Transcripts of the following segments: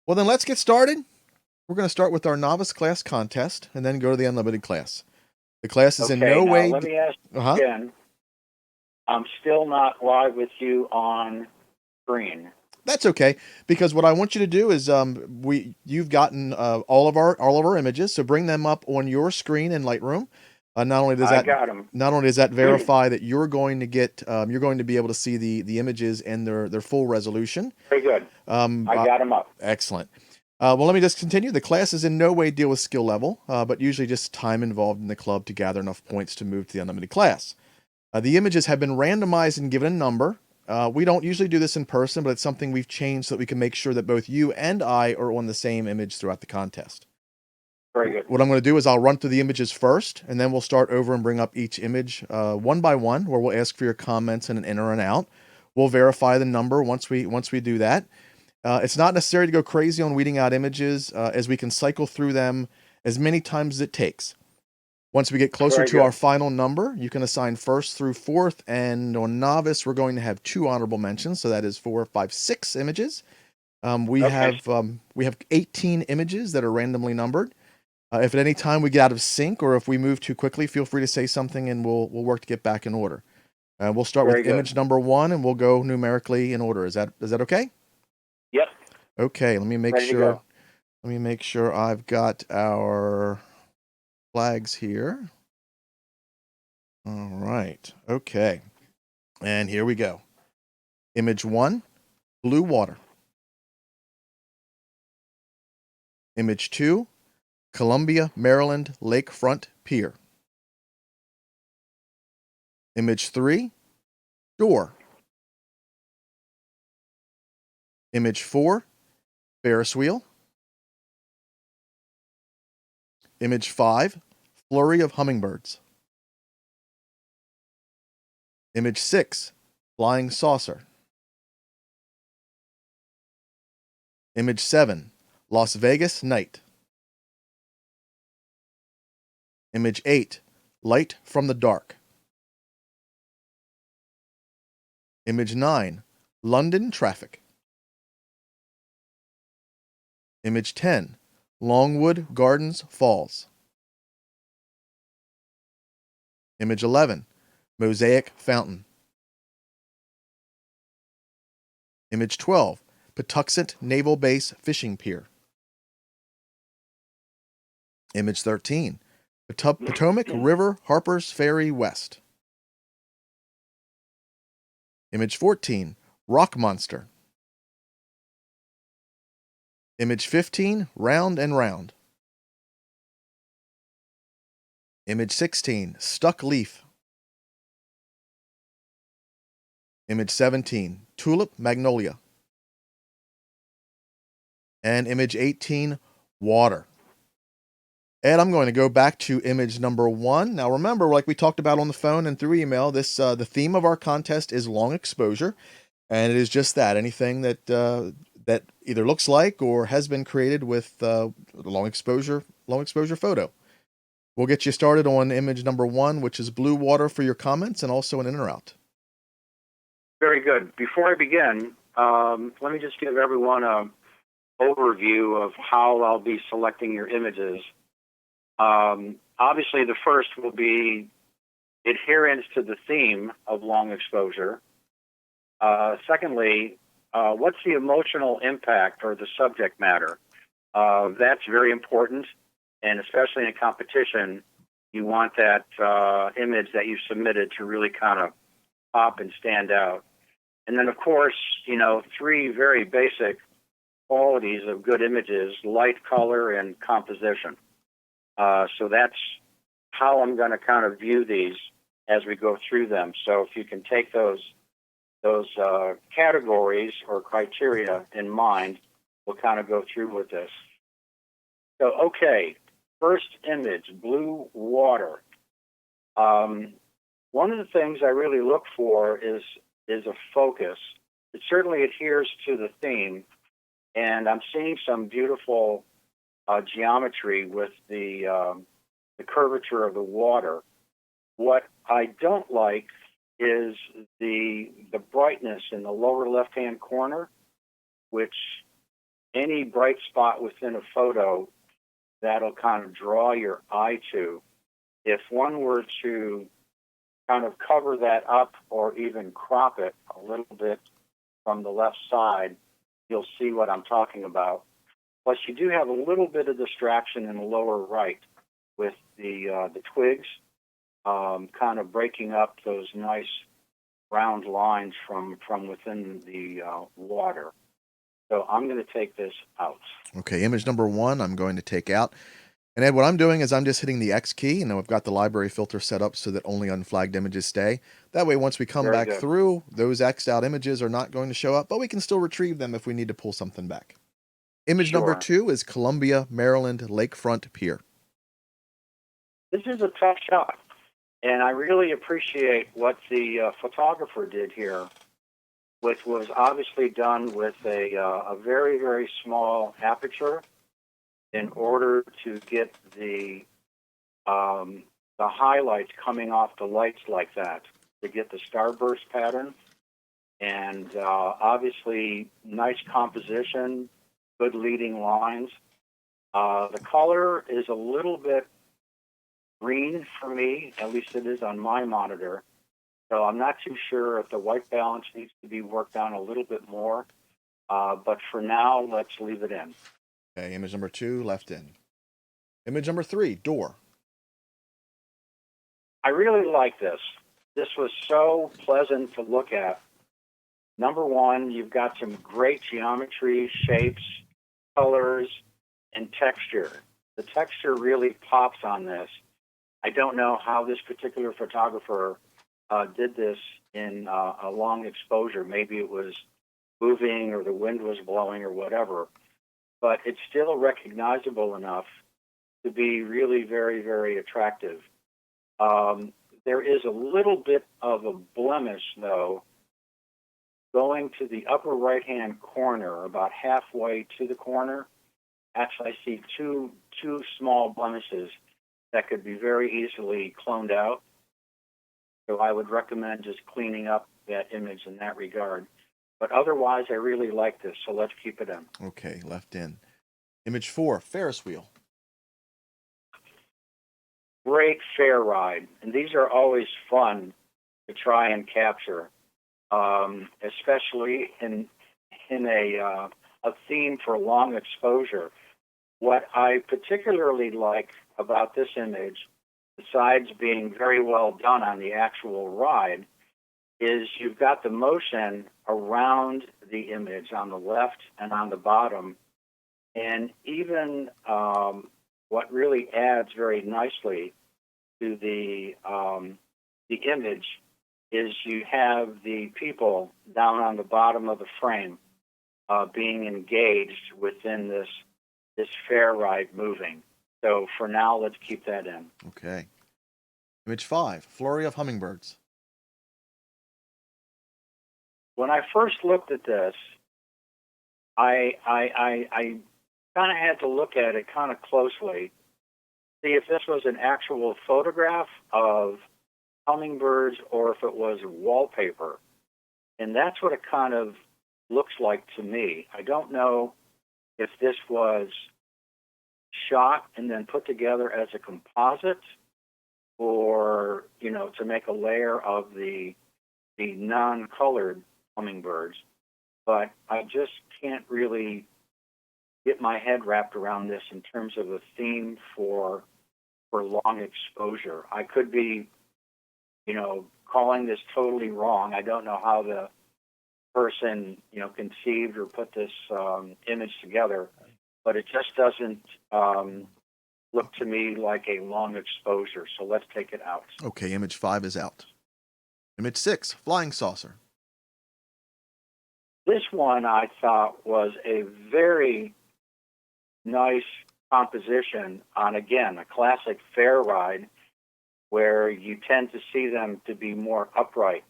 Well, then let's get started. We're going to start with our novice class contest and then go to the unlimited class. The class is in Okay, no now way. let me ask you Uh-huh. again. I'm still not live with you on screen. That's okay, because what I want you to do is you've gotten all of our images, so bring them up on your screen in Lightroom. Not only does I that got them. not only does that verify that you're going to be able to see the images and their full resolution. Very good. Um, I uh, got them up. Excellent. Well, let me just continue. The classes in no way deal with skill level, but usually just time involved in the club to gather enough points to move to the unlimited class. The images have been randomized and given a number. We don't usually do this in person, but it's something we've changed so that we can make sure that both you and I are on the same image throughout the contest. Very good. What I'm going to do is I'll run through the images first, and then we'll start over and bring up each image one by one, where we'll ask for your comments and an in or an out. We'll verify the number once we do that. It's not necessary to go crazy on weeding out images, as we can cycle through them as many times as it takes. Once we get closer Very to our good. final number, you can assign first through fourth, and on novice, we're going to have 2 honorable mentions, so that is 4, 5, 6 images. We Okay. have 18 images that are randomly numbered. If at any time we get out of sync or if we move too quickly, feel free to say something, and we'll work to get back in order. We'll start with Very good. image number 1, and we'll go numerically in order. Is that okay? Yep. Okay, let me make Ready to sure. go. Let me make sure I've got our flags here. All right. Okay. And here we go. Image 1, blue water. Image 2, Columbia, Maryland lakefront pier. Image 3, door. Image 4, Ferris wheel. Image 5, flurry of hummingbirds. Image 6, flying saucer. Image 7, Las Vegas night. Image 8, light from the dark. Image 9, London traffic. Image 10, Longwood Gardens Falls. Image 11, Mosaic Fountain. Image 12, Patuxent Naval Base Fishing Pier. Image 13, Potomac River Harper's Ferry West. Image 14, Rock Monster. Image 15, Round and Round. Image 16, Stuck Leaf. Image 17, Tulip Magnolia. And image 18, Water. Ed, I'm going to go back to image number 1. Now remember, like we talked about on the phone and through email, the theme of our contest is long exposure, and it is just that. Anything that either looks like or has been created with long exposure photo. We'll get you started on image number 1, which is blue water, for your comments and also an in or out. Very good. Before I begin, let me just give everyone an overview of how I'll be selecting your images. Obviously, the first will be adherence to the theme of long exposure. Secondly, what's the emotional impact or the subject matter? That's very important, and especially in a competition, you want that image that you submitted to really kind of pop and stand out. And then, of course, 3 very basic qualities of good images: light, color, and composition. So that's how I'm going to kind of view these as we go through them. So if you can take those categories or criteria in mind, we'll kind of go through with this. So, okay, first image, blue water. One of the things I really look for is a focus. It certainly adheres to the theme, and I'm seeing some beautiful geometry with the curvature of the water. What I don't like is the brightness in the lower left-hand corner, which any bright spot within a photo that'll kind of draw your eye to. If one were to kind of cover that up or even crop it a little bit from the left side, you'll see what I'm talking about. Plus, you do have a little bit of distraction in the lower right with the twigs kind of breaking up those nice round lines from within the water. So I'm going to take this out. Okay, image number 1, I'm going to take out. And Ed, what I'm doing is I'm just hitting the X key, and then we've got the library filter set up so that only unflagged images stay. That way, once we come Very back good. through, those X'd out images are not going to show up, but we can still retrieve them if we need to pull something back. Image number Sure. 2 is Columbia, Maryland Lakefront Pier. This is a tough shot, and I really appreciate what the photographer did here, which was obviously done with a very, very small aperture in order to get the highlights coming off the lights like that, to get the starburst pattern. And obviously, nice composition, good leading lines. The color is a little bit green for me, at least it is on my monitor. So I'm not too sure if the white balance needs to be worked on a little bit more. But for now, let's leave it in. Okay, image number 2, left in. Image number 3, door. I really like this. This was so pleasant to look at. Number one, you've got some great geometry, shapes, colors, and texture. The texture really pops on this. I don't know how this particular photographer did this in a long exposure. Maybe it was moving or the wind was blowing or whatever, but it's still recognizable enough to be really very, very attractive. There is a little bit of a blemish, though, going to the upper right-hand corner, about halfway to the corner. Actually, I see two small blemishes that could be very easily cloned out. So I would recommend just cleaning up that image in that regard. But otherwise, I really like this, so let's keep it in. Okay, left in. Image 4, Ferris wheel. Great fair ride, and these are always fun to try and capture, especially in a theme for long exposure. What I particularly like about this image, besides being very well done on the actual ride, is you've got the motion around the image on the left and on the bottom, and even what really adds very nicely to the image is you have the people down on the bottom of the frame being engaged within this fair ride moving. So for now, let's keep that in. Okay. Image 5, flurry of hummingbirds. When I first looked at this, I kind of had to look at it kind of closely, see if this was an actual photograph of hummingbirds or if it was wallpaper. And that's what it kind of looks like to me. I don't know if this was shot and then put together as a composite or, to make a layer of the non-colored hummingbirds. But I just can't really get my head wrapped around this in terms of a theme for long exposure. I could be, calling this totally wrong. I don't know how the person, conceived or put this image together, but it just doesn't look to me like a long exposure. So let's take it out. Okay, image 5 is out. Image 6, flying saucer. This one I thought was a very nice composition on, again, a classic fair ride where you tend to see them to be more upright.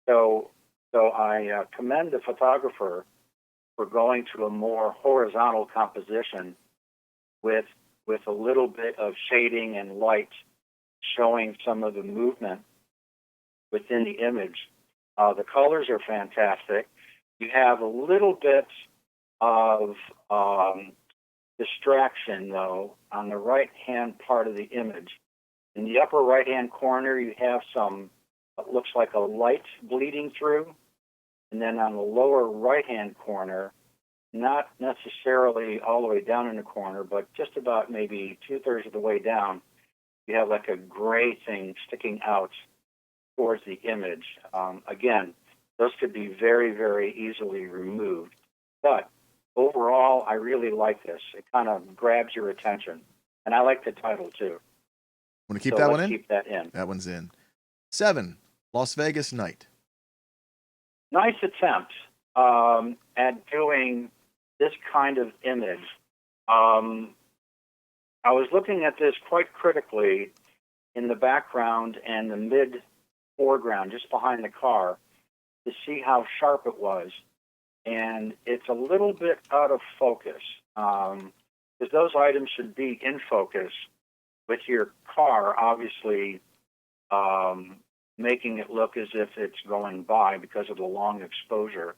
So I commend the photographer for going to a more horizontal composition with a little bit of shading and light showing some of the movement within the image. The colors are fantastic. You have a little bit of distraction, though, on the right-hand part of the image. In the upper right-hand corner, you have some, what looks like a light bleeding through. And then on the lower right-hand corner, not necessarily all the way down in the corner, but just about maybe 2/3 of the way down, you have like a gray thing sticking out towards the image. Again, those could be very, very easily removed. But overall, I really like this. It kind of grabs your attention. And I like the title too. Want to keep So that let's one in? keep that in. That one's in. 7, Las Vegas night. Nice attempt at doing this kind of image. I was looking at this quite critically in the background and the mid foreground, just behind the car, to see how sharp it was. And it's a little bit out of focus, because those items should be in focus, with your car obviously making it look as if it's going by because of the long exposure.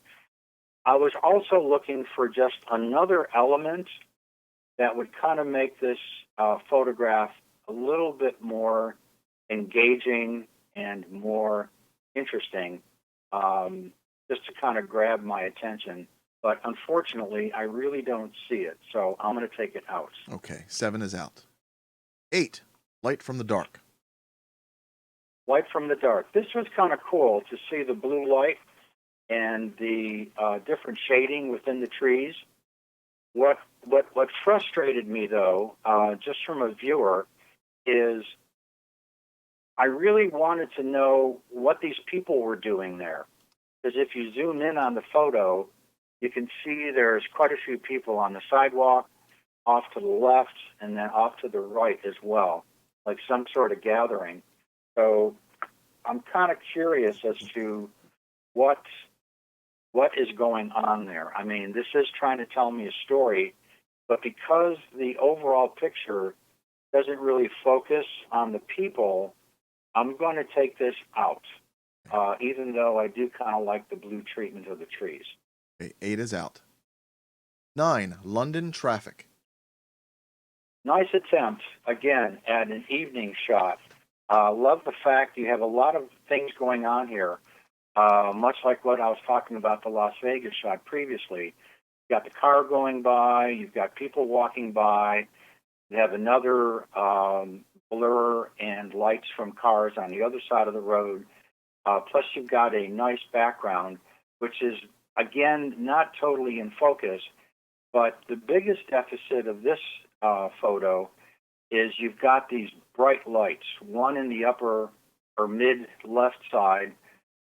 I was also looking for just another element that would kind of make this photograph a little bit more engaging and more interesting, just to kind of grab my attention. But unfortunately, I really don't see it, so I'm going to take it out. Okay, 7 is out. 8, Light from the Dark. Light from the dark. This was kind of cool to see the blue light and the different shading within the trees. What frustrated me, though, just from a viewer, is I really wanted to know what these people were doing there. Because if you zoom in on the photo, you can see there's quite a few people on the sidewalk, off to the left, and then off to the right as well, like some sort of gathering. So I'm kind of curious as to what is going on there. I mean, this is trying to tell me a story, but because the overall picture doesn't really focus on the people, I'm going to take this out, even though I do kind of like the blue treatment of the trees. Okay, 8 is out. 9, London traffic. Nice attempt, again, at an evening shot. Love the fact you have a lot of things going on here, much like what I was talking about the Las Vegas shot previously. You've got the car going by, you've got people walking by, you have another blur and lights from cars on the other side of the road. Plus, you've got a nice background, which is, again, not totally in focus. But the biggest deficit of this photo is you've got these bright lights, one in the upper or mid left side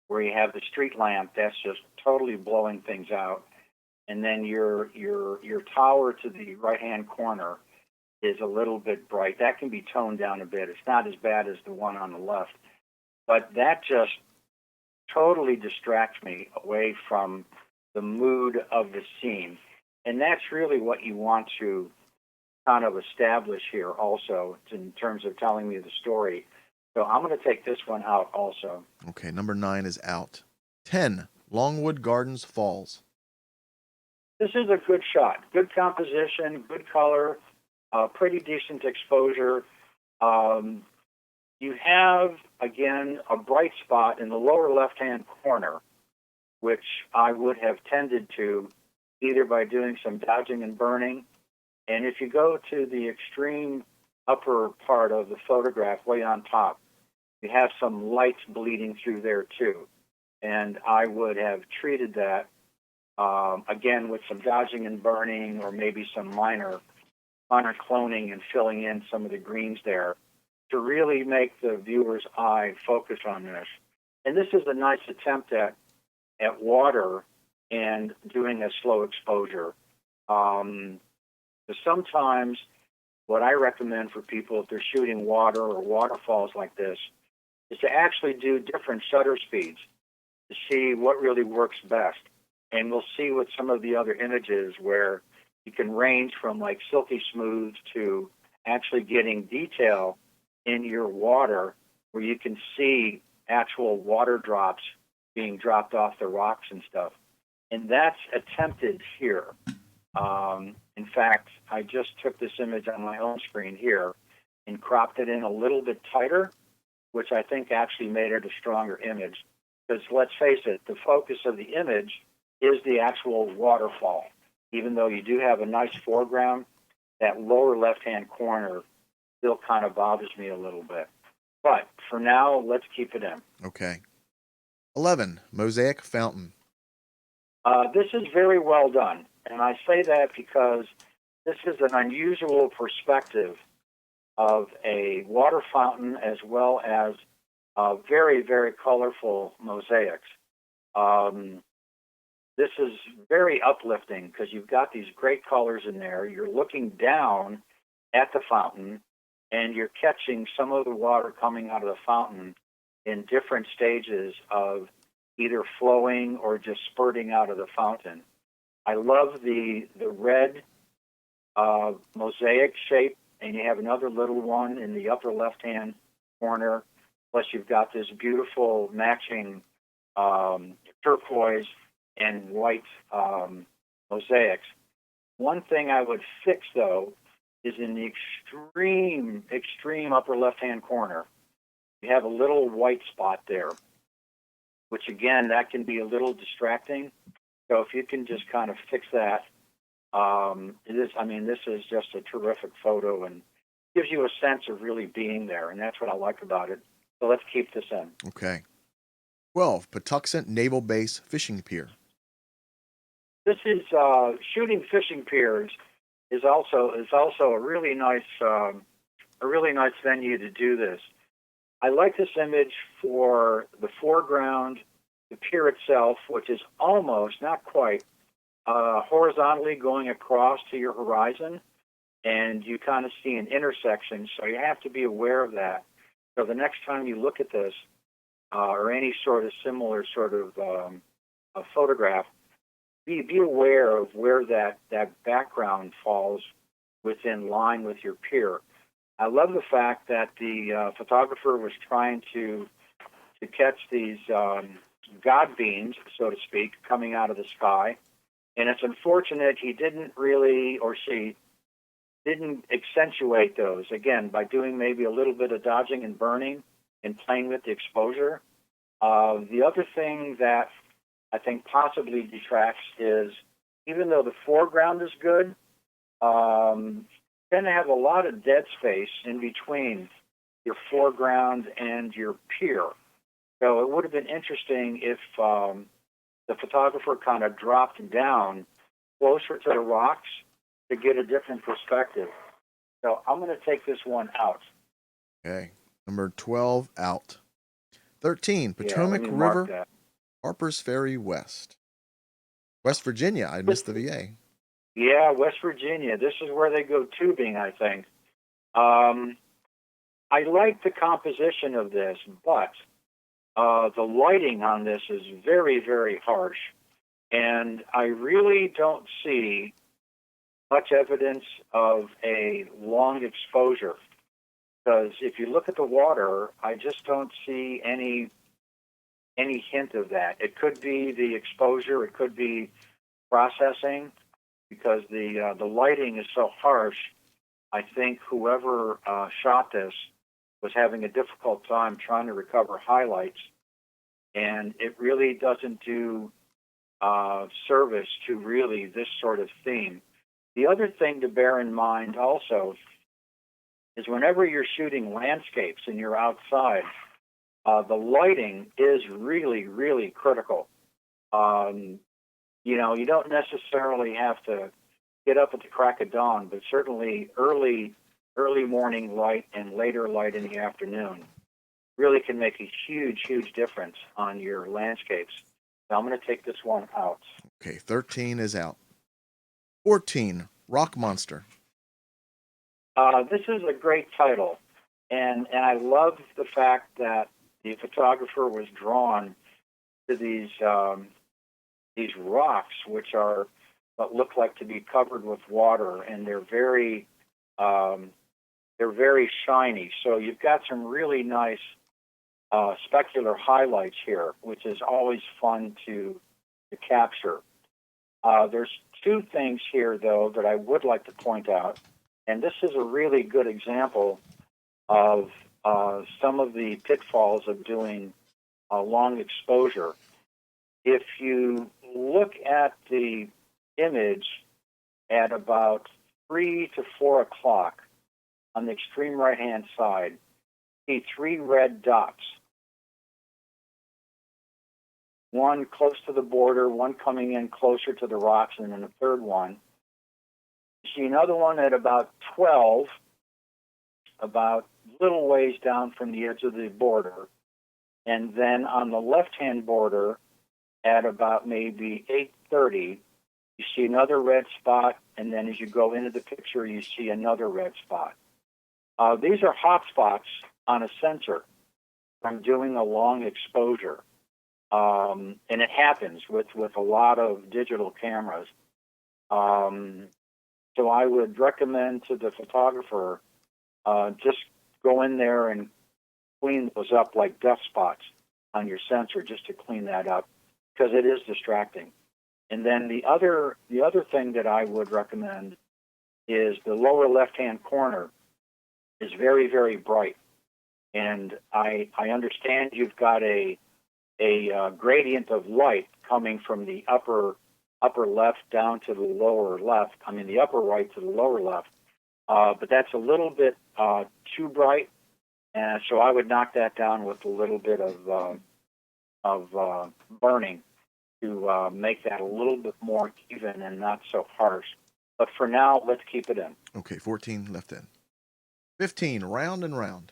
where you have the street lamp that's just totally blowing things out. And then your tower to the right-hand corner is a little bit bright. That can be toned down a bit. It's not as bad as the one on the left. But that just totally distracts me away from the mood of the scene. And that's really what you want to kind of establish here also in terms of telling me the story. So I'm going to take this one out also. Okay, number 9 is out. 10, Longwood Gardens Falls. This is a good shot. Good composition, good color, pretty decent exposure. You have, again, a bright spot in the lower left-hand corner, which I would have tended to either by doing some dodging and burning. And if you go to the extreme upper part of the photograph, way on top, you have some lights bleeding through there too. And I would have treated that, again, with some dodging and burning or maybe some minor cloning and filling in some of the greens there to really make the viewer's eye focus on this. And this is a nice attempt at water and doing a slow exposure. Sometimes what I recommend for people if they're shooting water or waterfalls like this is to actually do different shutter speeds to see what really works best. And we'll see with some of the other images where you can range from like silky smooth to actually getting detail in your water where you can see actual water drops being dropped off the rocks and stuff. And that's attempted here. In fact, I just took this image on my own screen here and cropped it in a little bit tighter, which I think actually made it a stronger image. Because let's face it, the focus of the image is the actual waterfall. Even though you do have a nice foreground, that lower left-hand corner still kind of bothers me a little bit. But for now, let's keep it in. Okay. 11, mosaic fountain. This is very well done. And I say that because this is an unusual perspective of a water fountain as well as very, very colorful mosaics. This is very uplifting because you've got these great colors in there. You're looking down at the fountain and you're catching some of the water coming out of the fountain in different stages of either flowing or just spurting out of the fountain. I love the red mosaic shape, and you have another little one in the upper left-hand corner. Plus, you've got this beautiful matching turquoise and white mosaics. One thing I would fix, though, is in the extreme upper left-hand corner. You have a little white spot there, which, again, that can be a little distracting. So if you can just kind of fix that, this is just a terrific photo and gives you a sense of really being there, and that's what I like about it. So let's keep this in. Okay. 12, Patuxent Naval Base Fishing Pier. This is shooting fishing piers is also a really nice venue to do this. I like this image for the foreground, the pier itself, which is almost, not quite, horizontally going across to your horizon, and you kind of see an intersection, so you have to be aware of that. So the next time you look at this, or any sort of similar sort of a photograph, be aware of where that background falls within line with your pier. I love the fact that the photographer was trying to catch these God beams, so to speak, coming out of the sky. And it's unfortunate he didn't really, or she didn't accentuate those, again, by doing maybe a little bit of dodging and burning and playing with the exposure. The other thing that I think possibly detracts is, even though the foreground is good, tend to have a lot of dead space in between your foreground and your pier. So it would have been interesting if the photographer kind of dropped down closer to the rocks to get a different perspective. So I'm going to take this one out. Okay. Number 12, out. 13, Potomac let me mark River, that. Harper's Ferry West. West Virginia. I missed the VA. Yeah, West Virginia. This is where they go tubing, I think. I like the composition of this, but the lighting on this is very, very harsh. And I really don't see much evidence of a long exposure. Because if you look at the water, I just don't see any hint of that. It could be the exposure, it could be processing, because the lighting is so harsh. I think whoever shot this was having a difficult time trying to recover highlights, and it really doesn't do service to really this sort of theme. The other thing to bear in mind also is whenever you're shooting landscapes and you're outside, the lighting is really, really critical. You don't necessarily have to get up at the crack of dawn, but certainly early morning light and later light in the afternoon really can make a huge, huge difference on your landscapes. Now I'm going to take this one out. Okay, 13 is out. 14, Rock Monster. This is a great title, and I love the fact that the photographer was drawn to these rocks, which are what look like to be covered with water, and they're very shiny. So you've got some really nice specular highlights here, which is always fun to capture. There's two things here, though, that I would like to point out, and this is a really good example of some of the pitfalls of doing a long exposure. If you look at the image at about 3 to 4 o'clock on the extreme right-hand side, see three red dots. One close to the border, one coming in closer to the rocks, and then a third one. You see another one at about 12, about little ways down from the edge of the border. And then on the left-hand border at about maybe 8:30, you see another red spot, and then as you go into the picture, you see another red spot. These are hot spots on a sensor from doing a long exposure. And it happens with a lot of digital cameras. So I would recommend to the photographer just go in there and clean those up like dust spots on your sensor, just to clean that up, because it is distracting. And then the other thing that I would recommend is the lower left-hand corner is very, very bright. And I understand you've got a gradient of light coming from the upper left down to the lower left. I mean, the upper right to the lower left. But that's a little bit too bright, and so I would knock that down with a little bit of burning to make that a little bit more even and not so harsh. But for now, let's keep it in. Okay, 14 left in. 15, round and round.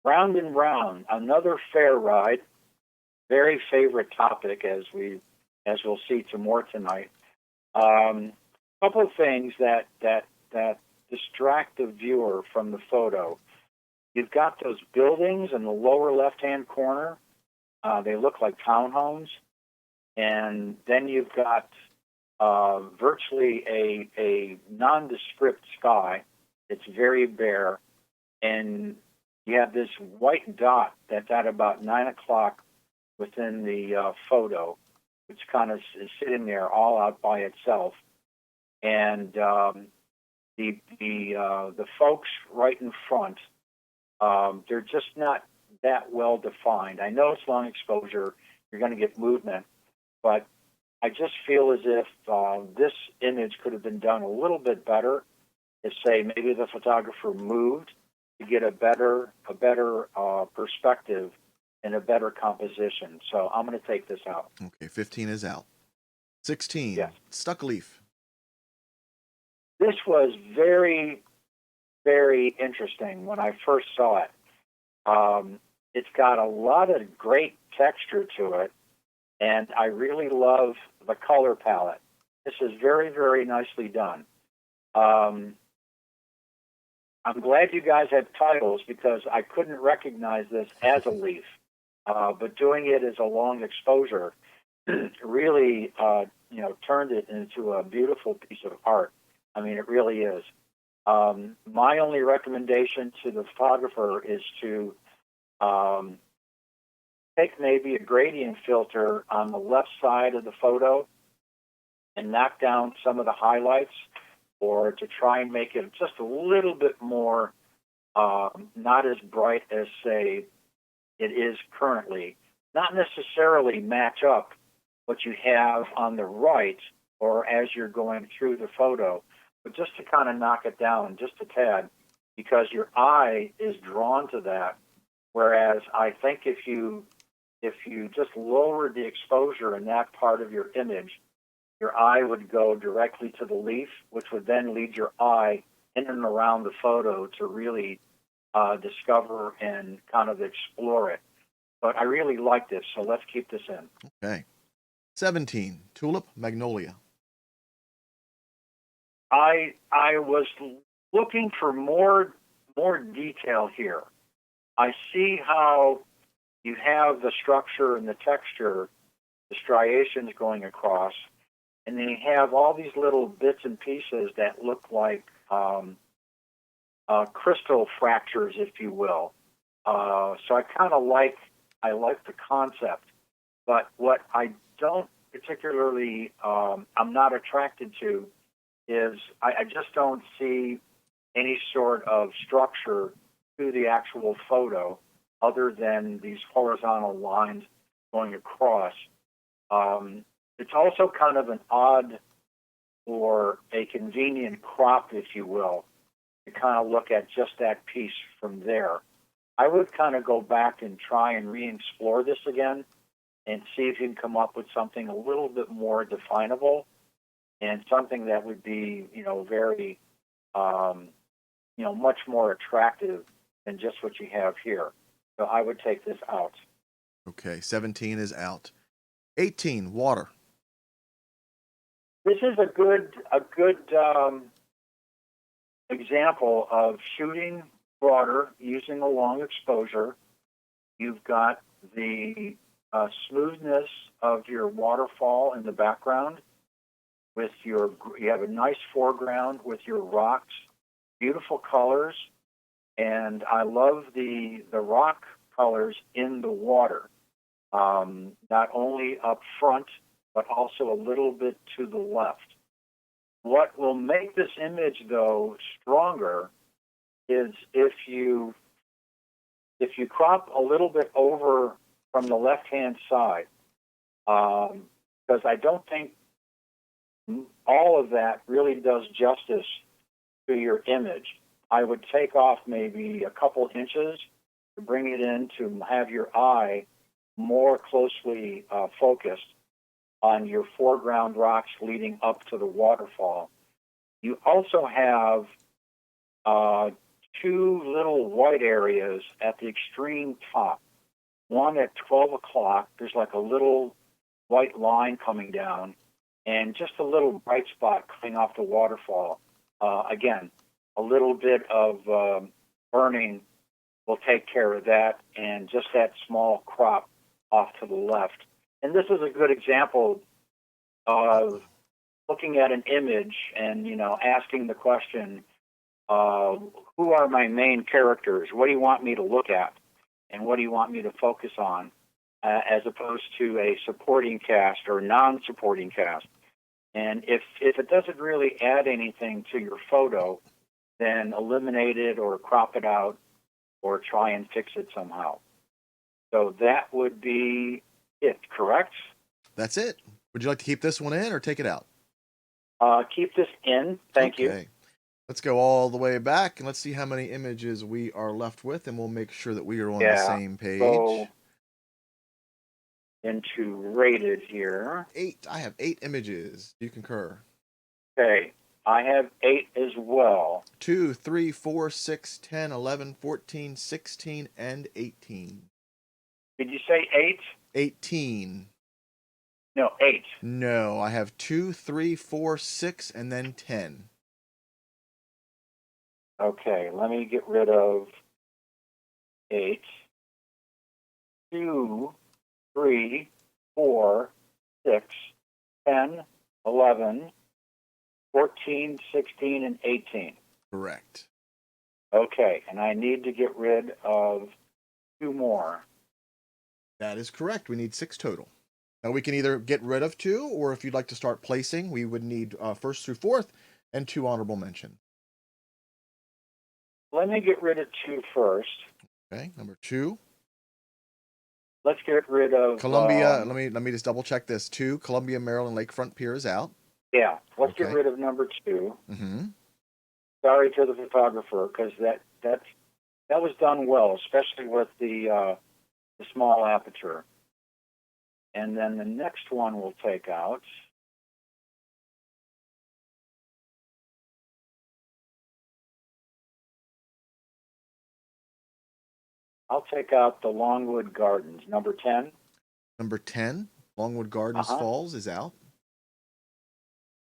Round and round, another fair ride. Very favorite topic, as we'll see some more tonight. Couple of things that distract the viewer from the photo. You've got those buildings in the lower left-hand corner. They look like townhomes. And then you've got virtually a nondescript sky. It's very bare. And you have this white dot that's at about 9 o'clock within the photo, which kind of is sitting there all out by itself. And the folks right in front, they're just not that well defined. I know it's long exposure, you're going to get movement, but I just feel as if this image could have been done a little bit better. If, say, maybe the photographer moved to get a better perspective and a better composition. So I'm going to take this out. Okay, 15 is out. 16, yes. Stuck leaf. This was very, very interesting when I first saw it. It's got a lot of great texture to it, and I really love the color palette. This is very, very nicely done. I'm glad you guys have titles, because I couldn't recognize this as a leaf. But doing it as a long exposure really, turned it into a beautiful piece of art. I mean, it really is. My only recommendation to the photographer is to take maybe a gradient filter on the left side of the photo and knock down some of the highlights, or to try and make it just a little bit more not as bright as, say, it is currently. Not necessarily match up what you have on the right or as you're going through the photo, but just to kind of knock it down just a tad, because your eye is drawn to that. Whereas I think if you just lowered the exposure in that part of your image, your eye would go directly to the leaf, which would then lead your eye in and around the photo to really discover and kind of explore it. But I really like this, so let's keep this in. Okay. 17, tulip, magnolia. I was looking for more detail here. I see how you have the structure and the texture, the striations going across, and then you have all these little bits and pieces that look like crystal fractures, if you will. So I kind of like the concept, but what I don't particularly I'm not attracted to is I just don't see any sort of structure to the actual photo other than these horizontal lines going across. It's also kind of an odd or a convenient crop, if you will, to kind of look at just that piece from there. I would kind of go back and try and re-explore this again and see if you can come up with something a little bit more definable and something that would be, very, much more attractive than just what you have here. So I would take this out. Okay, 17 is out. 18, water. This is a good example of shooting broader using a long exposure. You've got the smoothness of your waterfall in the background. You have a nice foreground with your rocks, beautiful colors, and I love the rock colors in the water. Not only up front, but also a little bit to the left. What will make this image, though, stronger is if you crop a little bit over from the left-hand side, because I don't think all of that really does justice to your image. I would take off maybe a couple inches to bring it in to have your eye more closely focused on your foreground rocks leading up to the waterfall. You also have two little white areas at the extreme top. One at 12 o'clock, there's like a little white line coming down, and just a little bright spot coming off the waterfall. Again, a little bit of burning will take care of that, and just that small crop off to the left. And this is a good example of looking at an image and, asking the question, who are my main characters? What do you want me to look at? And what do you want me to focus on? As opposed to a supporting cast or non-supporting cast. And if it doesn't really add anything to your photo, then eliminate it or crop it out or try and fix it somehow. So that would be it, correct? That's it. Would you like to keep this one in or take it out? Keep this in. Thank you. Okay. Let's go all the way back and let's see how many images we are left with, and we'll make sure that we are on the same page. So into rated here. 8. I have 8 images. Do you concur? Okay. I have 8 as well. 2, 3, 4, 6, 10, 11, 14, 16, and 18. Did you say 8? 18. No, 8. No, I have 2, 3, 4, 6, and then 10. Okay, let me get rid of 8. 2, 3, 4, 6, 10, 11, 14, 16, and 18. Correct. Okay, and I need to get rid of 2 more. That is correct. We need 6 total. Now we can either get rid of 2, or if you'd like to start placing, we would need 1st through 4th and 2 honorable mention. Let me get rid of 2 first. Okay, number 2. Let's get rid of Columbia. Let me just double check this. 2, Columbia, Maryland Lakefront Pier is out. Yeah, let's Okay. get rid of number 2. Mm-hmm. Sorry to the photographer, because that was done well, especially with the small aperture. And then the next one we'll take out. I'll take out the Longwood Gardens, number 10. Number 10, Longwood Gardens Falls is out.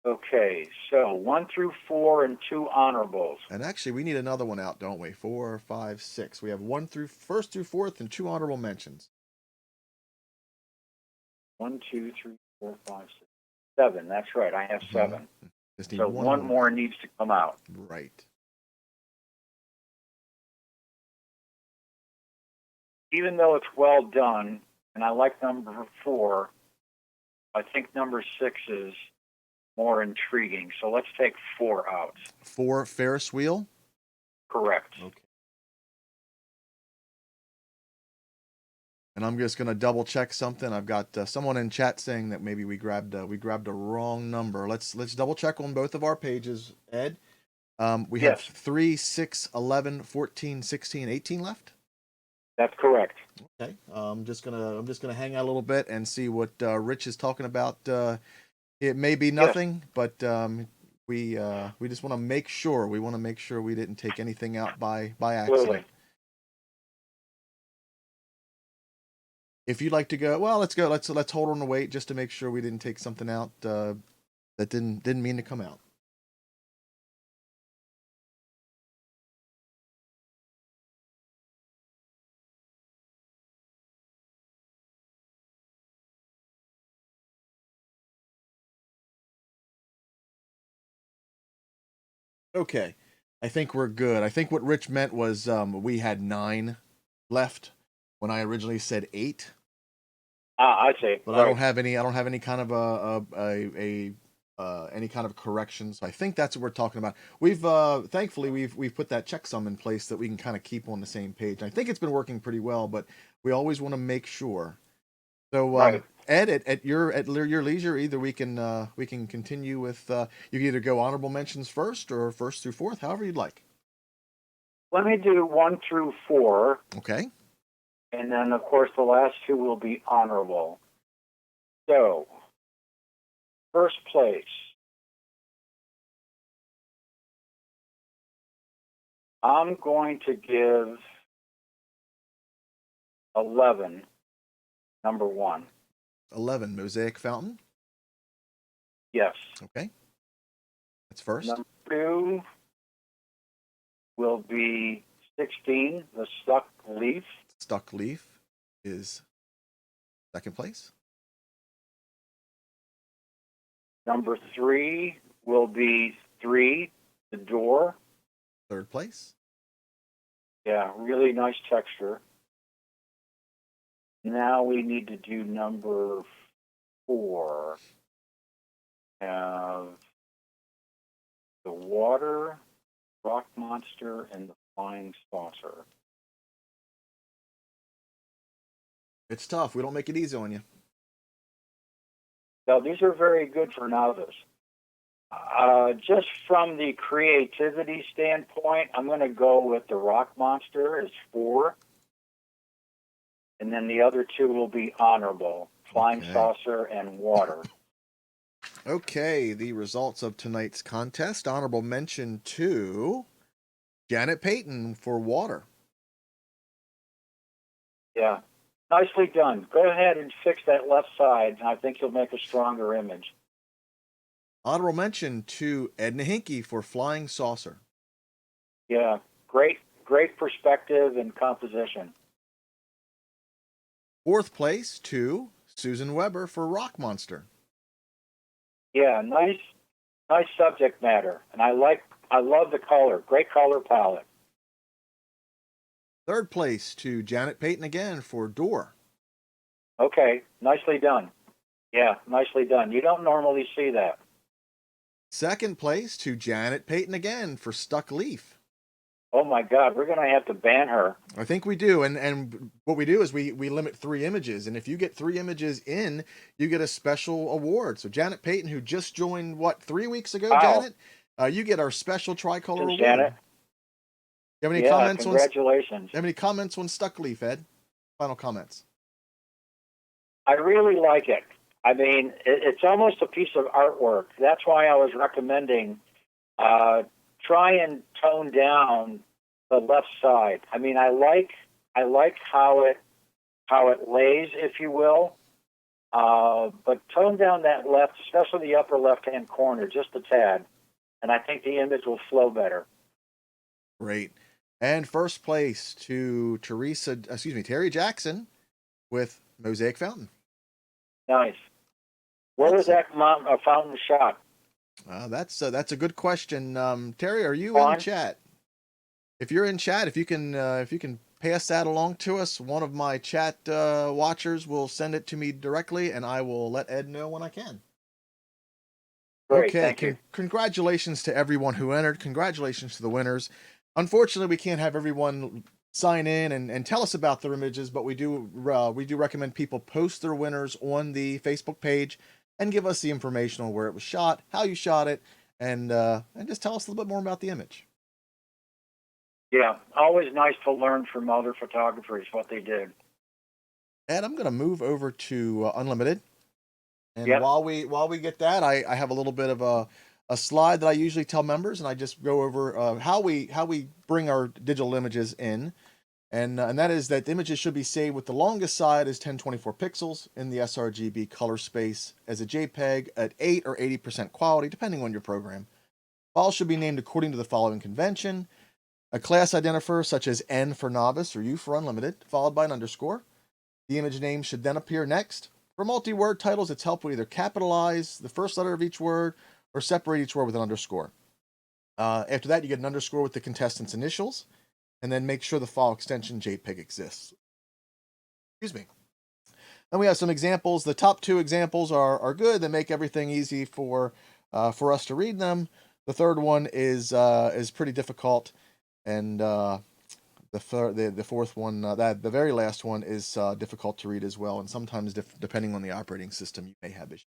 Okay, so 1 through 4 and 2 honorables. And actually, we need another one out, don't we? 4, 5, 6. We have 1st through 4th and 2 honorable mentions. 1, 2, 3, 4, 5, 6, 7. That's right. I have 7. Just need So one more needs to come out. Right. Even though it's well done, and I like number 4, I think number 6 is more intriguing. So let's take 4 out. 4, Ferris wheel. Correct. Okay. And I'm just gonna double check something. I've got someone in chat saying that maybe we grabbed a wrong number. Let's double check on both of our pages, Ed. We have Yes. 3, 6, 11, 14, 16, 18 left. That's correct. Okay. I'm just gonna hang out a little bit and see what Rich is talking about. It may be nothing, but we just want to make sure. We want to make sure we didn't take anything out by accident. Absolutely. If you'd like to go, well, let's go. Let's hold on and wait just to make sure we didn't take something out that didn't mean to come out. Okay, I think we're good. I think what Rich meant was we had 9 left when I originally said 8. I see. But right. I don't have any kind of any kind of correction. So I think that's what we're talking about. We've thankfully we've put that checksum in place that we can kind of keep on the same page. I think it's been working pretty well, but we always want to make sure. So Right. Ed, at your leisure, either we can continue with you can either go honorable mentions first or first through fourth, however you'd like. Let me do 1 through 4. Okay. And then, of course, the last 2 will be honorable. So, first place. I'm going to give 11, number 1. 11, Mosaic Fountain. Yes. Okay. That's first. Number 2 will be 16, the Stuck Leaf. Stuck Leaf is second place. Number 3 will be 3, the Door. Third place. Yeah, really nice texture. Now we need to do number 4. Have the Water, Rock Monster, and the Flying Saucer. It's tough. We don't make it easy on you. Now, these are very good for novice. Just from the creativity standpoint, I'm going to go with the Rock Monster as 4. And then the other 2 will be honorable, Flying Saucer and Water. Okay, the results of tonight's contest. Honorable mention to Janet Payton for Water. Yeah, nicely done. Go ahead and fix that left side, and I think you'll make a stronger image. Honorable mention to Edna Hinkey for Flying Saucer. Yeah, great perspective and composition. Fourth place to Susan Weber for Rock Monster. Yeah, nice subject matter, and I love the color. Great color palette. Third place to Janet Payton again for Door. Okay, nicely done. Yeah, nicely done. You don't normally see that. Second place to Janet Payton again for Stuck Leaf. Oh my God, we're going to have to ban her. I think we do, and what we do is we limit 3 images, and if you get 3 images in, you get a special award. So Janet Payton, who just joined 3 weeks ago, Wow. Janet, you get our special tricolor award. Janet. You have any comments? Congratulations. Have any comments on Stuck Leaf, Ed? Final comments. I really like it. I mean, it's almost a piece of artwork. That's why I was recommending try and tone down the left side. I mean, I like how it lays, if you will, but tone down that left, especially the upper left-hand corner, just a tad, and I think the image will flow better. Great. And first place to Terry Jackson with Mosaic Fountain. Nice. Where was that fountain shot? That's a good question. Terry, are you On? in chat? If you're in chat, if you can pass that along to us. One of my chat watchers will send it to me directly, and I will let Ed know when I can. Great, Okay, thank you. congratulations to everyone who entered. Congratulations to the winners. Unfortunately, we can't have everyone sign in and tell us about their images, but we do recommend people post their winners on the Facebook page and give us the information on where it was shot, how you shot it, and just tell us a little bit more about the image. Yeah, always nice to learn from other photographers what they did. Ed, I'm going to move over to Unlimited. And Yep. while we get that, I have a little bit of a slide that I usually tell members, and I just go over how we bring our digital images in, and that is that the images should be saved with the longest side is 1024 pixels in the sRGB color space as a JPEG at 8 or 80% quality, depending on your program. Files should be named according to the following convention: a class identifier such as N for novice or U for unlimited, followed by an underscore. The image name should then appear next. For multi-word titles, it's helpful to either capitalize the first letter of each word or separate each word with an underscore. After that, you get an underscore with the contestant's initials, and then make sure the file extension JPEG exists. Excuse me. Then we have some examples. The top two examples are good. They make everything easy for us to read them. The third one is pretty difficult, and the fourth one, the very last one, is difficult to read as well, and sometimes depending on the operating system, you may have issues.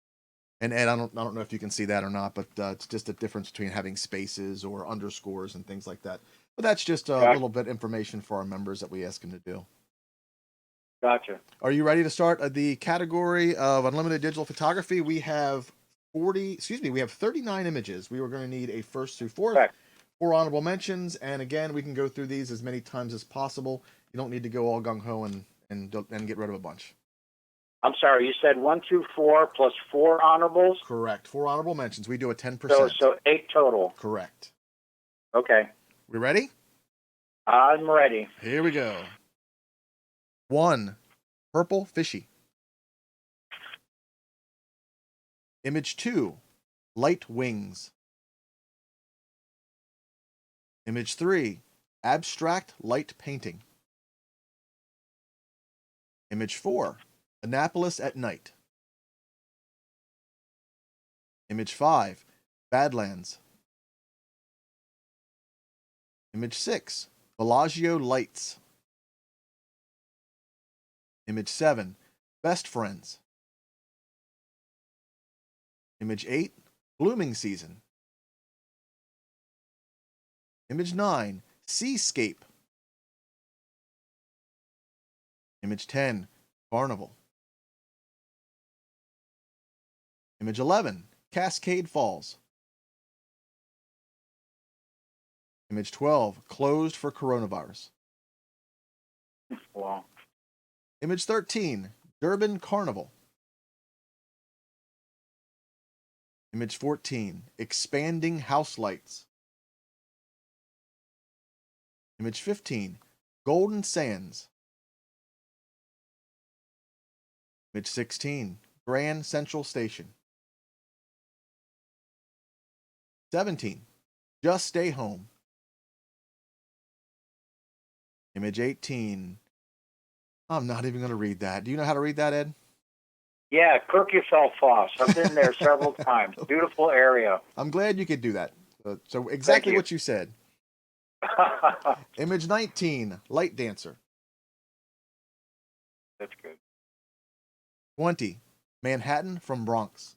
And Ed, I don't know if you can see that or not, but it's just a difference between having spaces or underscores and things like that. But that's just a Gotcha. little bit information for our members that we ask them to do. Gotcha. Are you ready to start the category of unlimited digital photography? We have 39 images. We were going to need a first through fourth. Correct. 4 honorable mentions, and again, we can go through these as many times as possible. You don't need to go all gung-ho and get rid of a bunch. I'm sorry, you said 1, 2, 4 plus 4 honorables? Correct. 4 honorable mentions. We do a 10%. So 8 total. Correct. Okay. We ready? I'm ready. Here we go. 1. Purple fishy. Image 2. Light wings. Image 3. Abstract light painting. Image 4. Annapolis at night. Image 5. Badlands. Image 6. Bellagio lights. Image 7. Best friends. Image 8. Blooming season. Image 9. Seascape. Image 10. Carnival. Image 11. Cascade Falls. Image 12. Closed for coronavirus. Wow. Image 13. Durban Carnival. Image 14. Expanding house lights. Image 15. Golden Sands. Image 16. Grand Central Station. 17. Just Stay Home. Image 18. I'm not even going to read that. Do you know how to read that, Ed? Yeah, Kirkufell Foss. I've been there several times. Beautiful area. I'm glad you could do that. So exactly you. what you said. Image 19. Light Dancer. That's good. 20. Manhattan from Bronx.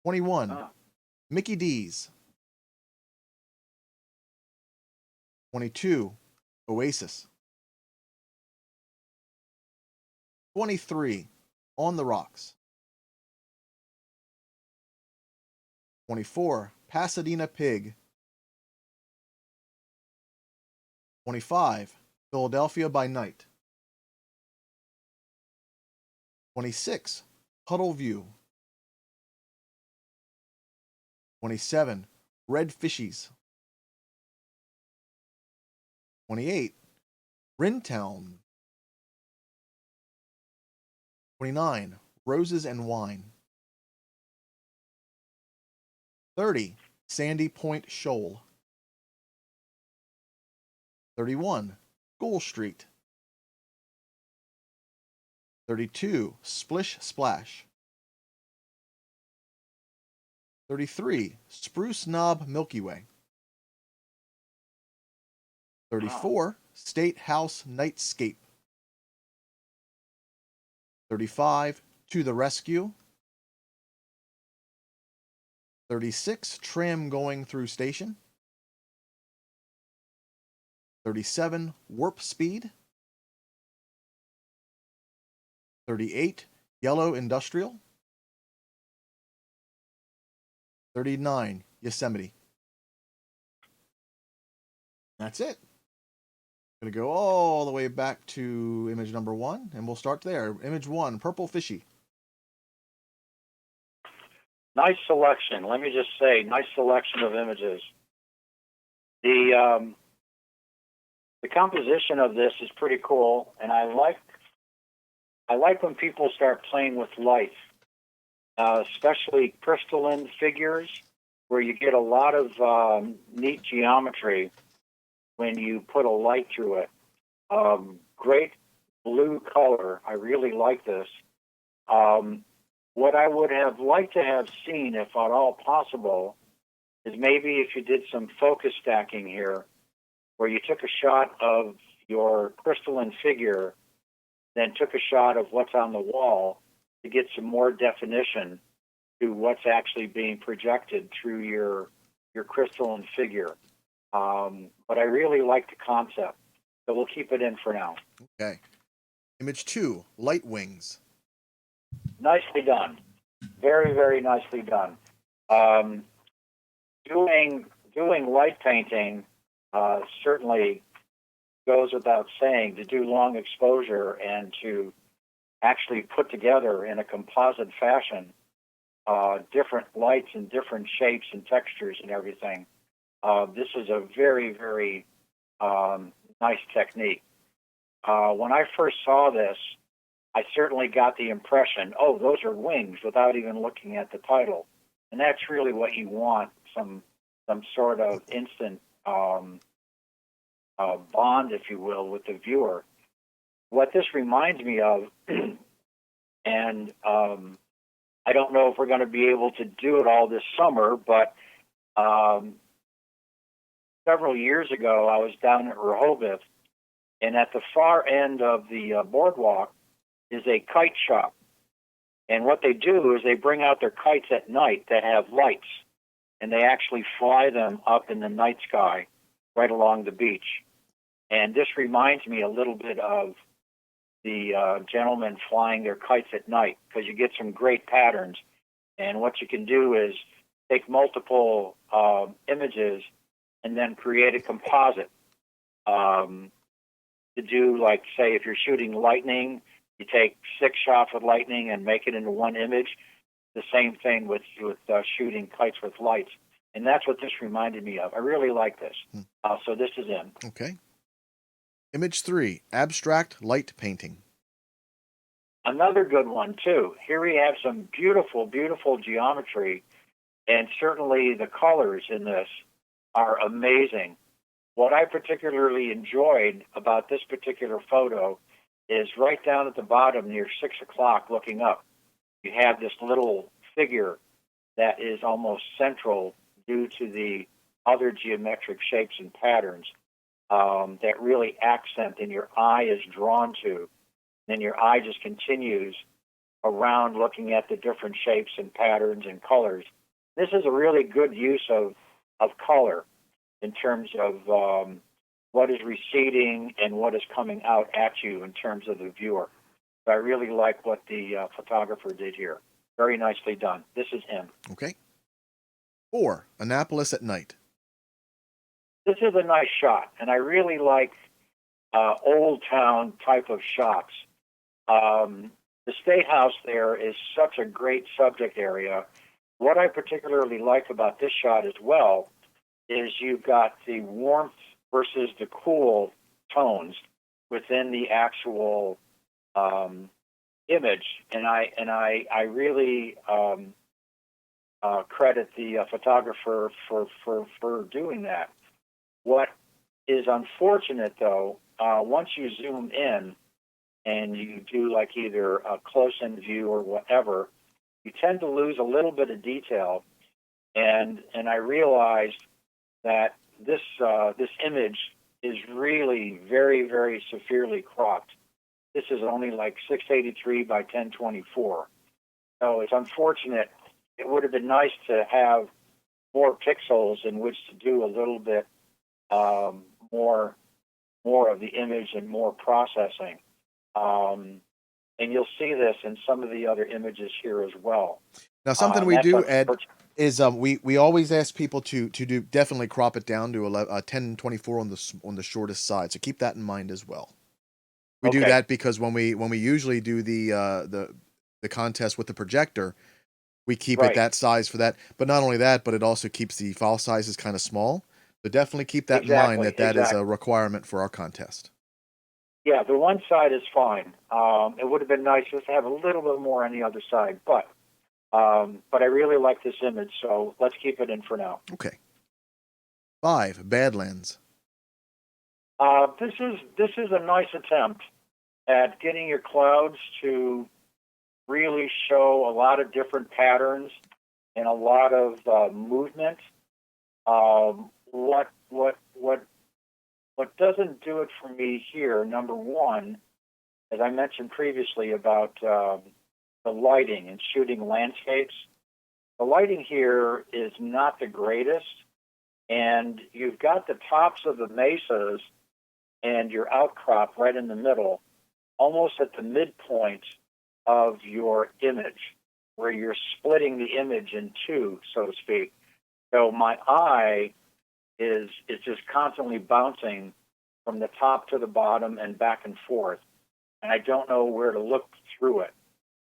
21. Mickey D's. 22. Oasis. 23. On the Rocks. 24. Pasadena Pig. 25. Philadelphia by Night. 26. Puddle View. 27. Red Fishies. 28. Rintown. 29. Roses and Wine. 30. Sandy Point Shoal. 31, School Street. 32, Splish Splash. 33, Spruce Knob Milky Way. 34, State House Nightscape. 35, To the Rescue. 36, Tram Going Through Station. 37, Warp Speed. 38, Yellow Industrial. 39, Yosemite. That's it. Going to go all the way back to image number 1, and we'll start there. Image 1, Purple Fishy. Nice selection. Let me just say, nice selection of images. The composition of this is pretty cool, and I like when people start playing with light, especially crystalline figures, where you get a lot of neat geometry when you put a light through it. Great blue color. I really like this. What I would have liked to have seen, if at all possible, is maybe if you did some focus stacking here, where you took a shot of your crystalline figure, then took a shot of what's on the wall to get some more definition to what's actually being projected through your crystalline figure. But I really like the concept, so we'll keep it in for now. Okay. Image 2, Light Wings. Nicely done. Very, very nicely done. Doing light painting certainly goes without saying. To do long exposure and to actually put together in a composite fashion different lights and different shapes and textures and everything. This is a very, very nice technique. When I first saw this, I certainly got the impression, oh, those are wings, without even looking at the title. And that's really what you want, some sort of instant bond, if you will, with the viewer. What this reminds me of, and I don't know if we're going to be able to do it all this summer, but several years ago, I was down at Rehoboth, and at the far end of the boardwalk is a kite shop. And what they do is they bring out their kites at night that have lights, and they actually fly them up in the night sky right along the beach. And this reminds me a little bit of the gentlemen flying their kites at night, because you get some great patterns. And what you can do is take multiple images and then create a composite. To do, like, say, if you're shooting lightning, you take 6 shots with lightning and make it into one image. The same thing with shooting kites with lights. And that's what this reminded me of. I really like this. So this is in. Okay. Image 3, Abstract Light Painting. Another good one, too. Here we have some beautiful, beautiful geometry, and certainly the colors in this are amazing. What I particularly enjoyed about this particular photo is right down at the bottom near 6 o'clock looking up. You have this little figure that is almost central due to the other geometric shapes and patterns that really accent and your eye is drawn to. Then your eye just continues around looking at the different shapes and patterns and colors. This is a really good use of color in terms of what is receding and what is coming out at you in terms of the viewer. So I really like what the photographer did here. Very nicely done. This is him. Okay. 4, Annapolis at Night. This is a nice shot, and I really like old town type of shots. The State House there is such a great subject area. What I particularly like about this shot as well is you've got the warmth versus the cool tones within the actual image, and I really credit the photographer for doing that. What is unfortunate, though. Once you zoom in and you do like either a close-in view or whatever, you tend to lose a little bit of detail. And I realized that this image is really very, very severely cropped. This is only like 683 by 1024. So it's unfortunate. It would have been nice to have more pixels in which to do a little bit more of the image and more processing. And you'll see this in some of the other images here as well. Now, something we do, Ed, unfortunate. is we always ask people to do definitely crop it down to 1024 on the shortest side. So keep that in mind as well. We do Okay. that because when we usually do the contest with the projector, we keep it Right. that size for that. But not only that, but it also keeps the file sizes kind of small. So definitely keep that in mind that is a requirement for our contest. Yeah, the one side is fine. It would have been nice just to have a little bit more on the other side, but I really like this image, so let's keep it in for now. Okay. 5, Badlands. This is a nice attempt at getting your clouds to really show a lot of different patterns and a lot of movement. What doesn't do it for me here, number one, as I mentioned previously about the lighting and shooting landscapes, the lighting here is not the greatest, and you've got the tops of the mesas and your outcrop right in the middle, almost at the midpoint of your image, where you're splitting the image in two, so to speak. So my eye is just constantly bouncing from the top to the bottom and back and forth. And I don't know where to look through it.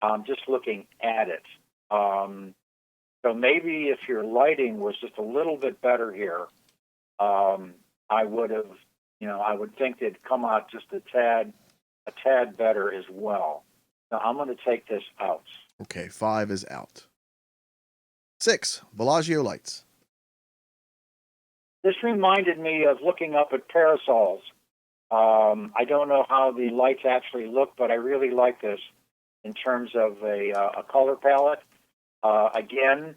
I'm just looking at it. So maybe if your lighting was just a little bit better here, I would have, I would think it'd come out just a tad better as well. Now I'm going to take this out. Okay, 5 is out. 6, Bellagio lights. This reminded me of looking up at parasols. I don't know how the lights actually look, but I really like this in terms of a color palette. Again,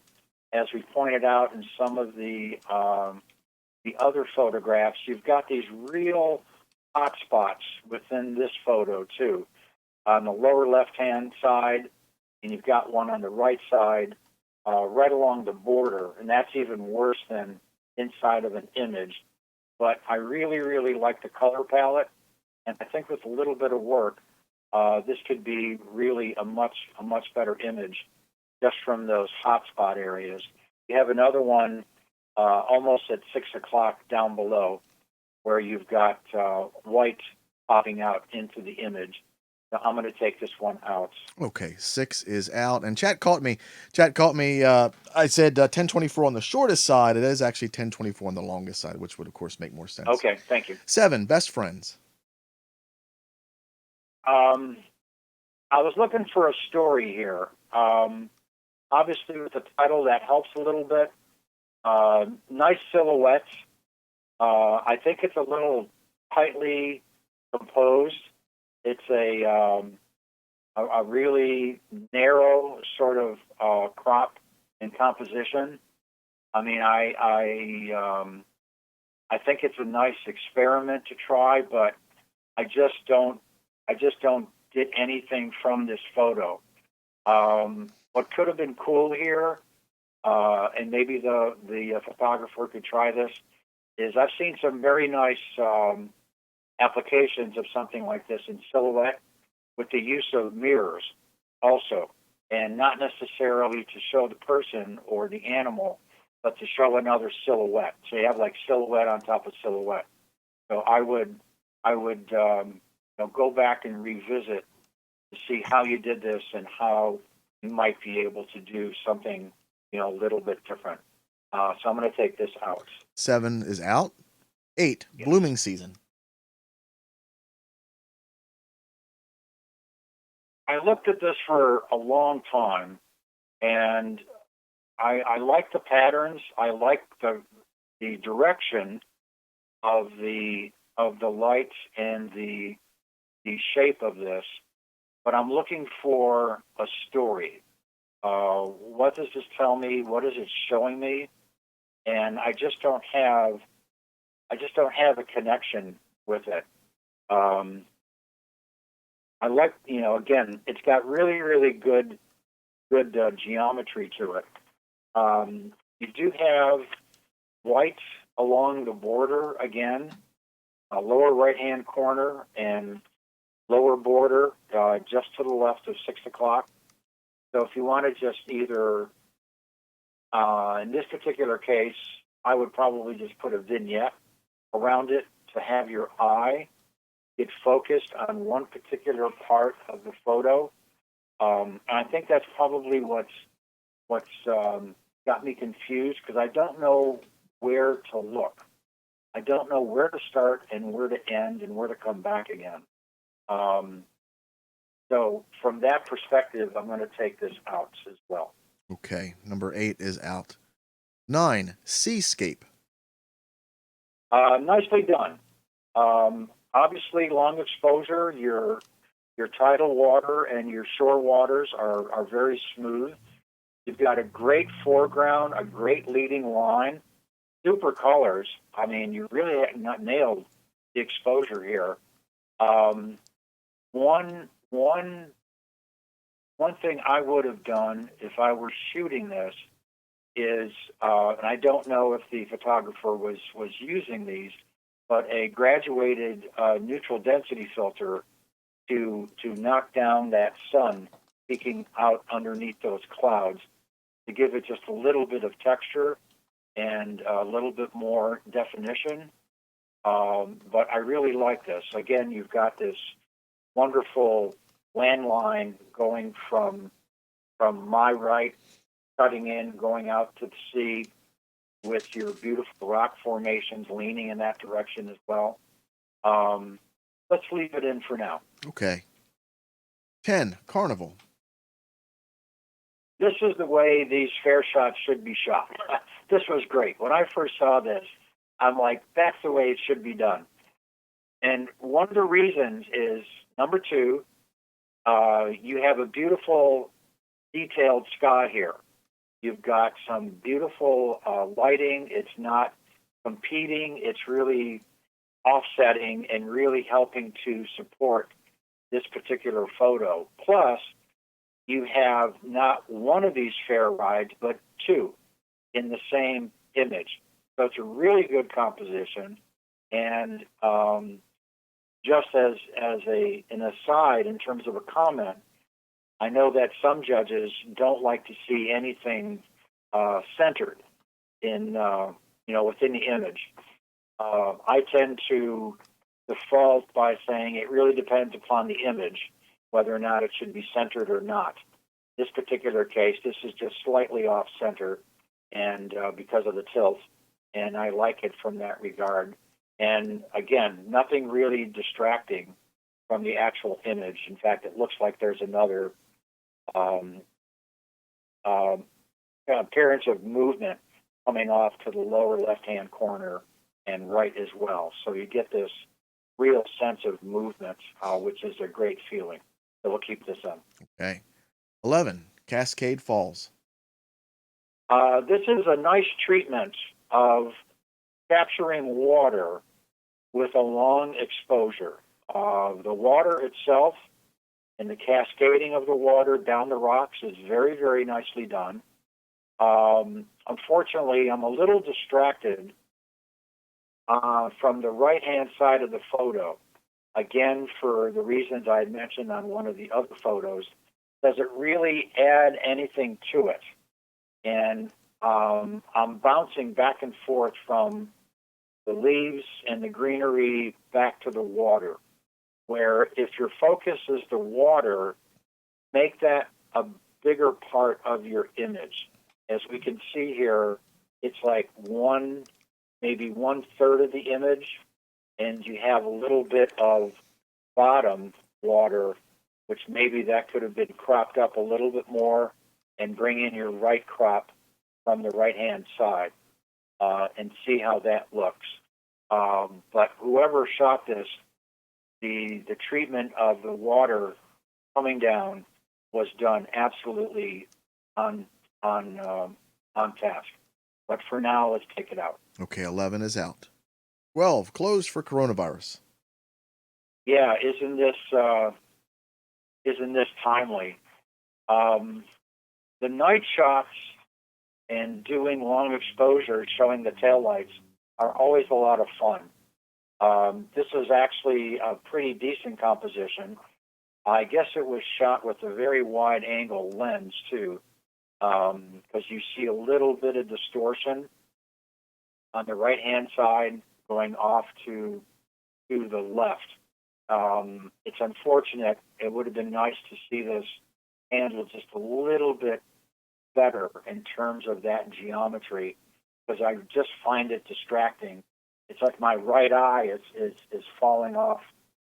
as we pointed out in some of the other photographs, you've got these real hot spots within this photo too. On the lower left-hand side, and you've got one on the right side, right along the border, and that's even worse than inside of an image. But I really, really like the color palette, and I think with a little bit of work, this could be really a much better image just from those hotspot areas. You have another one almost at 6 o'clock down below, where you've got white popping out into the image. So I'm going to take this one out. Okay, 6 is out. And chat caught me. I said 1024 on the shortest side. It is actually 1024 on the longest side, which would, of course, make more sense. Okay, thank you. 7, Best Friends. I was looking for a story here. Obviously, with the title, that helps a little bit. Nice silhouettes. I think it's a little tightly composed. It's a really narrow sort of crop and composition. I mean, I think it's a nice experiment to try, but I just don't get anything from this photo. What could have been cool here, and maybe the photographer could try this, is I've seen some very nice applications of something like this in silhouette with the use of mirrors also, and not necessarily to show the person or the animal, but to show another silhouette. So you have like silhouette on top of silhouette. So I would go back and revisit to see how you did this and how you might be able to do something, a little bit different. So I'm going to take this out. 7 is out. 8, Yes. Blooming Season. I looked at this for a long time, and I like the patterns. I like the direction. of the lights and the shape of this, but I'm looking for a story. What does this tell me? What is it showing me? And I just don't have a connection with it. I like, again, it's got really, really good geometry to it. You do have white along the border again, lower right-hand corner and lower border just to the left of 6 o'clock. So if you want to just either, in this particular case, I would probably just put a vignette around it to have your eye get focused on one particular part of the photo. And I think that's probably what's got me confused, because I don't know where to look. I don't know where to start and where to end and where to come back again. So from that perspective, I'm going to take this out as well. Okay, number 8 is out. 9, seascape. Nicely done. Obviously, long exposure. Your tidal water and your shore waters are very smooth. You've got a great foreground, a great leading line, super colors. I mean, you really have not nailed the exposure here. One thing I would have done if I were shooting this is, and I don't know if the photographer was using these, but a graduated neutral density filter to knock down that sun peeking out underneath those clouds, to give it just a little bit of texture and a little bit more definition. But I really like this. Again, you've got this wonderful landline going from my right, cutting in, going out to the sea, with your beautiful rock formations leaning in that direction as well. Let's leave it in for now. Okay. 10, carnival. This is the way these fair shots should be shot. This was great. When I first saw this, I'm like, that's the way it should be done. And one of the reasons is, number 2, you have a beautiful detailed sky here. You've got some beautiful lighting. It's not competing. It's really offsetting and really helping to support this particular photo. Plus, you have not one of these fair rides, but 2 in the same image. So it's a really good composition. And just as an aside, in terms of a comment, I know that some judges don't like to see anything centered in, within the image. I tend to default by saying it really depends upon the image, whether or not it should be centered or not. This particular case, this is just slightly off center, and because of the tilt, and I like it from that regard. And again, nothing really distracting from the actual image. In fact, it looks like there's another appearance of movement coming off to the lower left-hand corner and right as well. So you get this real sense of movement, which is a great feeling. So we'll keep this on. Okay. 11, Cascade Falls. This is a nice treatment of capturing water with a long exposure. The water itself and the cascading of the water down the rocks is very, very nicely done. Unfortunately, I'm a little distracted from the right-hand side of the photo. Again, for the reasons I had mentioned on one of the other photos, does it really add anything to it? And I'm bouncing back and forth from the leaves and the greenery back to the water, where if your focus is the water, make that a bigger part of your image. As we can see here, it's like maybe 1/3 of the image, and you have a little bit of bottom water, which maybe that could have been cropped up a little bit more, and bring in your right crop from the right-hand side and see how that looks. But whoever shot this, the treatment of the water coming down was done absolutely on task. But for now, let's take it out. Okay, 11 is out. 12, closed for coronavirus. Yeah, isn't this timely? The night shots and doing long exposure, showing the taillights, are always a lot of fun. This was actually a pretty decent composition. I guess it was shot with a very wide angle lens too, because you see a little bit of distortion on the right hand side going off to the left. It's unfortunate. It would have been nice to see this handled just a little bit better in terms of that geometry, because I just find it distracting. It's like my right eye is falling off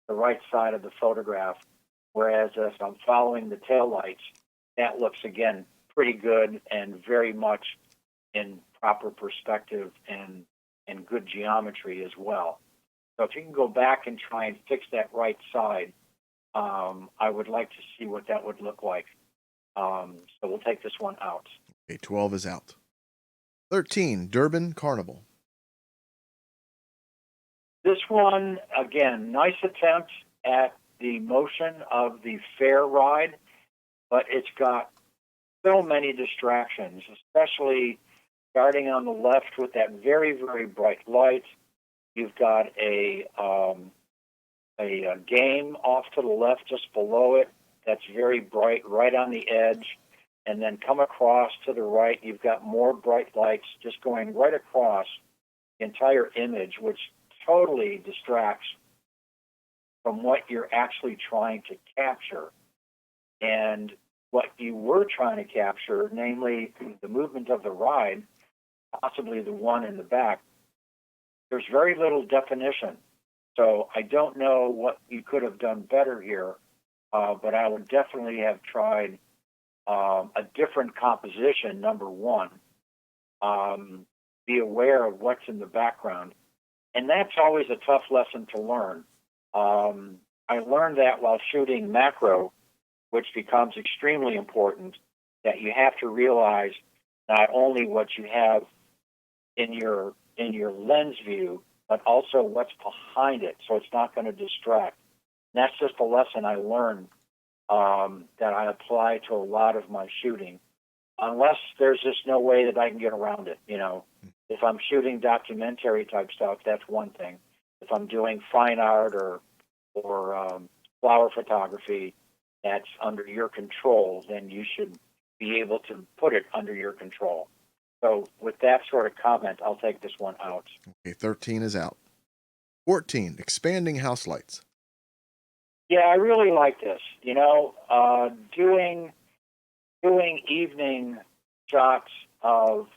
the right side of the photograph, whereas if I'm following the taillights, that looks, again, pretty good and very much in proper perspective and good geometry as well. So if you can go back and try and fix that right side, I would like to see what that would look like. So we'll take this one out. Okay, 12 is out. 13, Durban Carnival. This one, again, nice attempt at the motion of the fair ride, but it's got so many distractions, especially starting on the left with that very, very bright light. You've got a game off to the left just below it that's very bright, right on the edge. And then come across to the right, you've got more bright lights just going right across the entire image, which totally distracts from what you're actually trying to capture. And what you were trying to capture, namely the movement of the ride, possibly the one in the back, there's very little definition. So I don't know what you could have done better here, but I would definitely have tried a different composition, number one. Be aware of what's in the background. And that's always a tough lesson to learn. I learned that while shooting macro, which becomes extremely important, that you have to realize not only what you have in your lens view, but also what's behind it, so it's not going to distract. And that's just a lesson I learned that I apply to a lot of my shooting, unless there's just no way that I can get around it. You know, if I'm shooting documentary type stuff, that's one thing. If I'm doing fine art or flower photography, that's under your control, then you should be able to put it under your control. So with that sort of comment, I'll take this one out. Okay, 13 is out. 14, expanding house lights. Yeah, I really like this. You know, doing evening shots of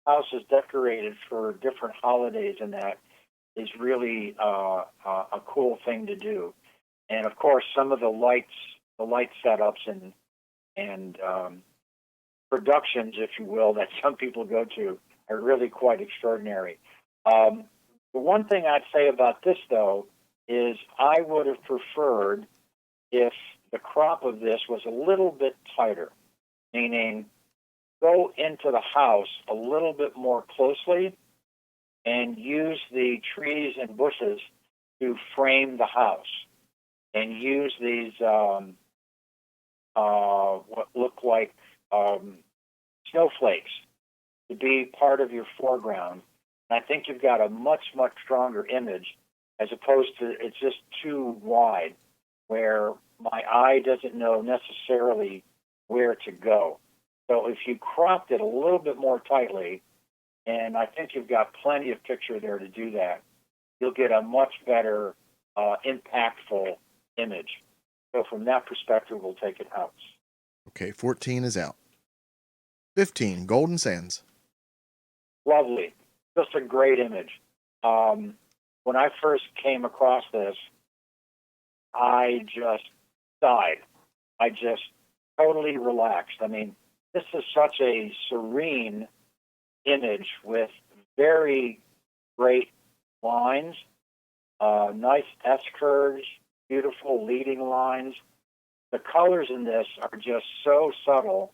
houses decorated for different holidays and that is really a cool thing to do. And of course, some of the light setups and productions, if you will, that some people go to are really quite extraordinary. The one thing I'd say about this, though, is I would have preferred if the crop of this was a little bit tighter, meaning go into the house a little bit more closely and use the trees and bushes to frame the house, and use these what look like snowflakes to be part of your foreground. And I think you've got a much, much stronger image, as opposed to it's just too wide, where my eye doesn't know necessarily where to go. So if you cropped it a little bit more tightly, and I think you've got plenty of picture there to do that, you'll get a much better, impactful image. So from that perspective, we'll take it out. Okay, 14 is out. 15, Golden Sands. Lovely. Just a great image. When I first came across this, I just died. I just totally relaxed. I mean, this is such a serene image with very great lines, nice S curves, beautiful leading lines. The colors in this are just so subtle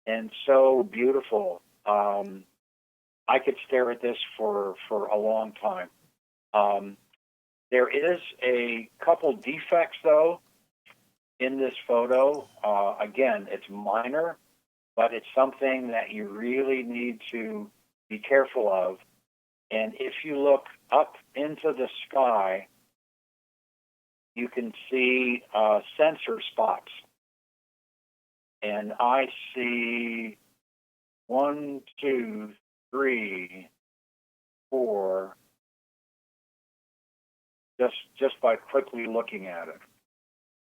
and so beautiful. I could stare at this for a long time. There is a couple defects, though, in this photo. Again, it's minor, but it's something that you really need to be careful of. And if you look up into the sky, you can see sensor spots. And I see 1, 2, 3, 4, just by quickly looking at it.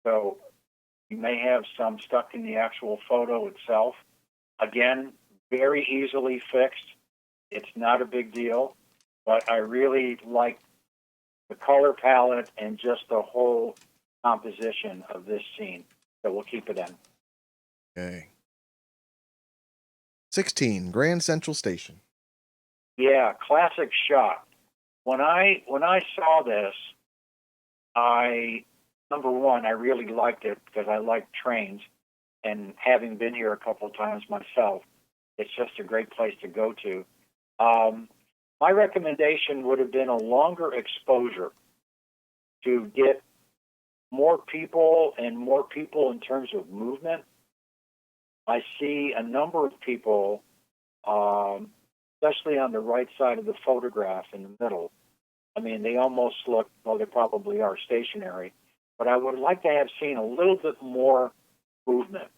So you may have some stuck in the actual photo itself. Again, very easily fixed. It's not a big deal, but I really like the color palette and just the whole composition of this scene. So we'll keep it in. Okay. 16, Grand Central Station. Yeah, classic shot. When I saw this, number one, I really liked it because I like trains, and having been here a couple of times myself, it's just a great place to go to. My recommendation would have been a longer exposure to get more people in terms of movement. I see a number of people, especially on the right side of the photograph in the middle. I mean, they almost look, well, they probably are stationary, but I would like to have seen a little bit more movement.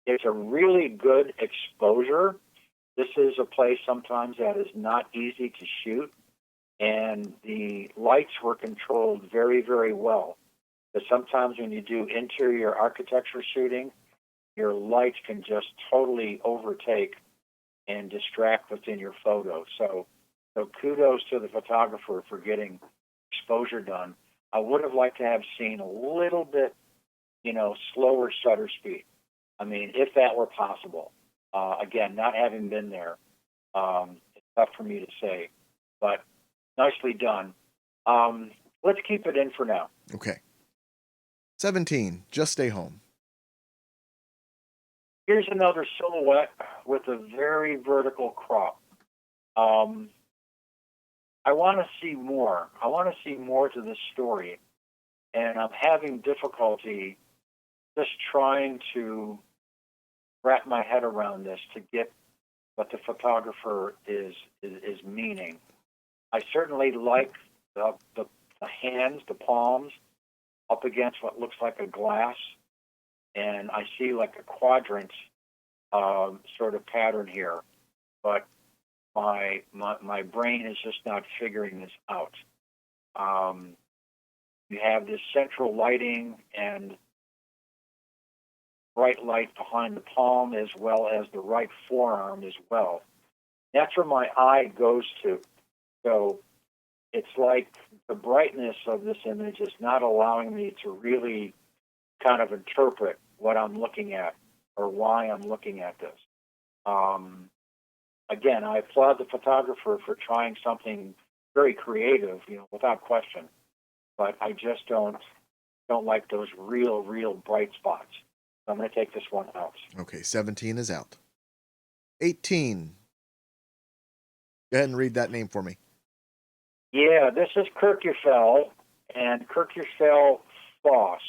It's a really good exposure. This is a place sometimes that is not easy to shoot, and the lights were controlled very, very well. But sometimes when you do interior architecture shooting, your lights can just totally overtake and distract what's in your photo. So kudos to the photographer for getting exposure done. I would have liked to have seen a little bit, slower shutter speed. I mean, if that were possible. Again, not having been there, it's tough for me to say, but nicely done. Let's keep it in for now. Okay. 17, Just Stay Home. Here's another silhouette with a very vertical crop. I want to see more. I want to see more to this story, and I'm having difficulty just trying to wrap my head around this to get what the photographer is meaning. I certainly like the hands, the palms, up against what looks like a glass, and I see like a quadrant sort of pattern here, but my brain is just not figuring this out. You have this central lighting and bright light behind the palm as well as the right forearm as well. That's where my eye goes to. So it's like the brightness of this image is not allowing me to really kind of interpret what I'm looking at or why I'm looking at this. Again, I applaud the photographer for trying something very creative, without question. But I just don't like those real bright spots. So I'm going to take this one out. Okay, 17 is out. 18. Go ahead and read that name for me. Yeah, this is Kirkjufell and Kirkjufell Foss.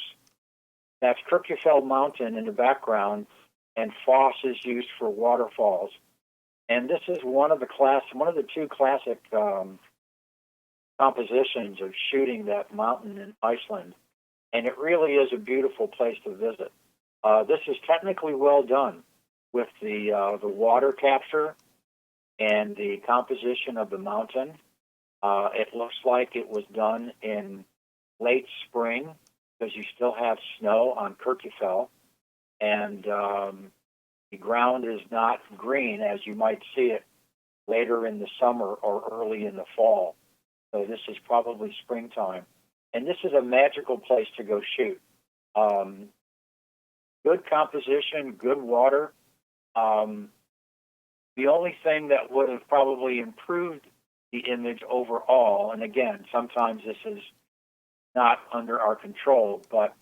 That's Kirkjufell Mountain in the background, and Foss is used for waterfalls. And this is one of the two classic compositions of shooting that mountain in Iceland. And it really is a beautiful place to visit. This is technically well done with the water capture and the composition of the mountain. It looks like it was done in late spring because you still have snow on Kirkjufell, and the ground is not green as you might see it later in the summer or early in the fall. So this is probably springtime. And this is a magical place to go shoot. Good composition, good water. The only thing that would have probably improved the image overall. And again, sometimes this is not under our control, but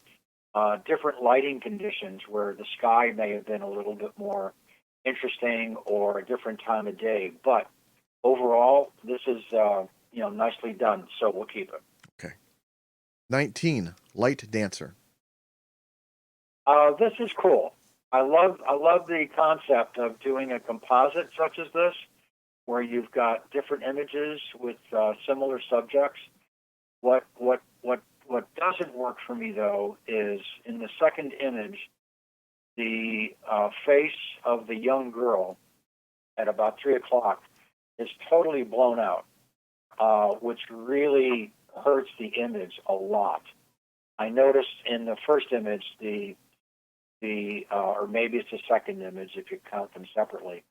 different lighting conditions where the sky may have been a little bit more interesting or a different time of day. But overall, this is nicely done, so we'll keep it. Okay. 19, Light Dancer. This is cool. I love the concept of doing a composite such as this, where you've got different images with similar subjects. What doesn't work for me though is in the second image, the face of the young girl at about 3 o'clock is totally blown out, which really hurts the image a lot. I noticed in the first image, or maybe it's the second image if you count them separately.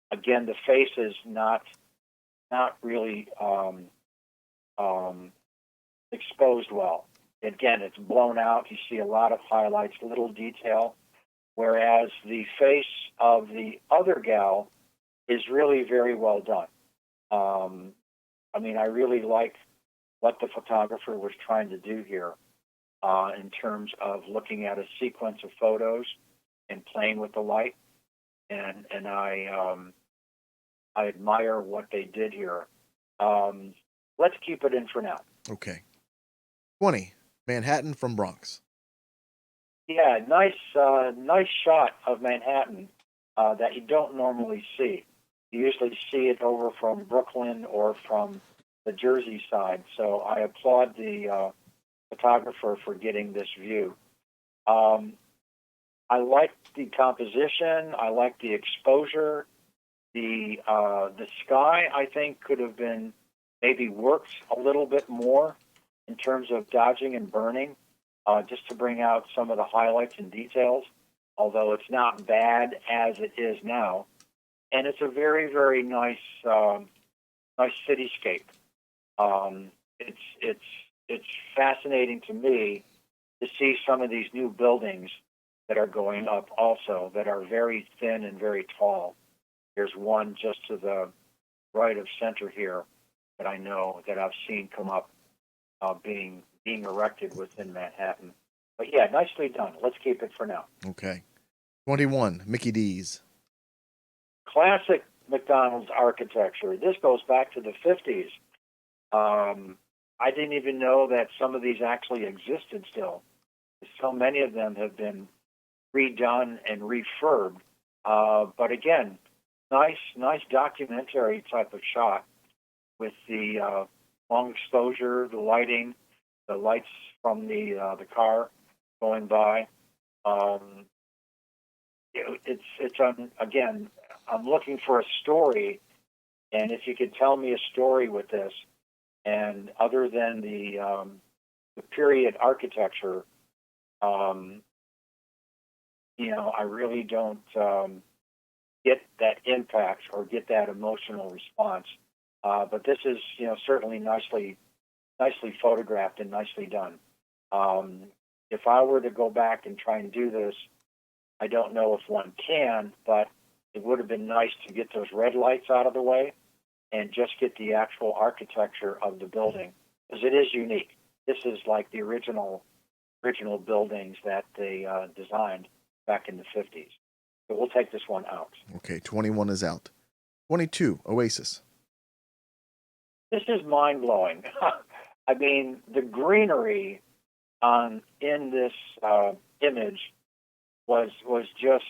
Again, the face is not really exposed well. Again, it's blown out. You see a lot of highlights, little detail, whereas the face of the other gal is really very well done. I really like what the photographer was trying to do here in terms of looking at a sequence of photos and playing with the light. And I admire what they did here. Let's keep it in for now. Okay. 20, Manhattan from Bronx. Yeah, nice shot of Manhattan that you don't normally see. You usually see it over from Brooklyn or from the Jersey side. So I applaud the photographer for getting this view. I like the composition. I like the exposure. The sky, I think, could have been maybe worked a little bit more in terms of dodging and burning, just to bring out some of the highlights and details, although it's not bad as it is now. And it's a very, very nice cityscape. It's fascinating to me to see some of these new buildings that are going up also that are very thin and very tall. There's one just to the right of center here that I know that I've seen come up being erected within Manhattan. But yeah, nicely done. Let's keep it for now. Okay. 21, Mickey D's. Classic McDonald's architecture. This goes back to the 50s. I didn't even know that some of these actually existed still. So many of them have been redone and refurbed. But again, nice documentary type of shot with the long exposure, the lighting, the lights from the car going by. Again, I'm looking for a story, and if you could tell me a story with this, and other than the period architecture, I really don't get that impact or get that emotional response. But this is, certainly nicely photographed and nicely done. If I were to go back and try and do this, I don't know if one can, but it would have been nice to get those red lights out of the way and just get the actual architecture of the building, because it is unique. This is like the original buildings that they designed back in the 50s. So we'll take this one out. Okay, 21 is out. 22, Oasis. This is mind-blowing. I mean, the greenery in this image was just,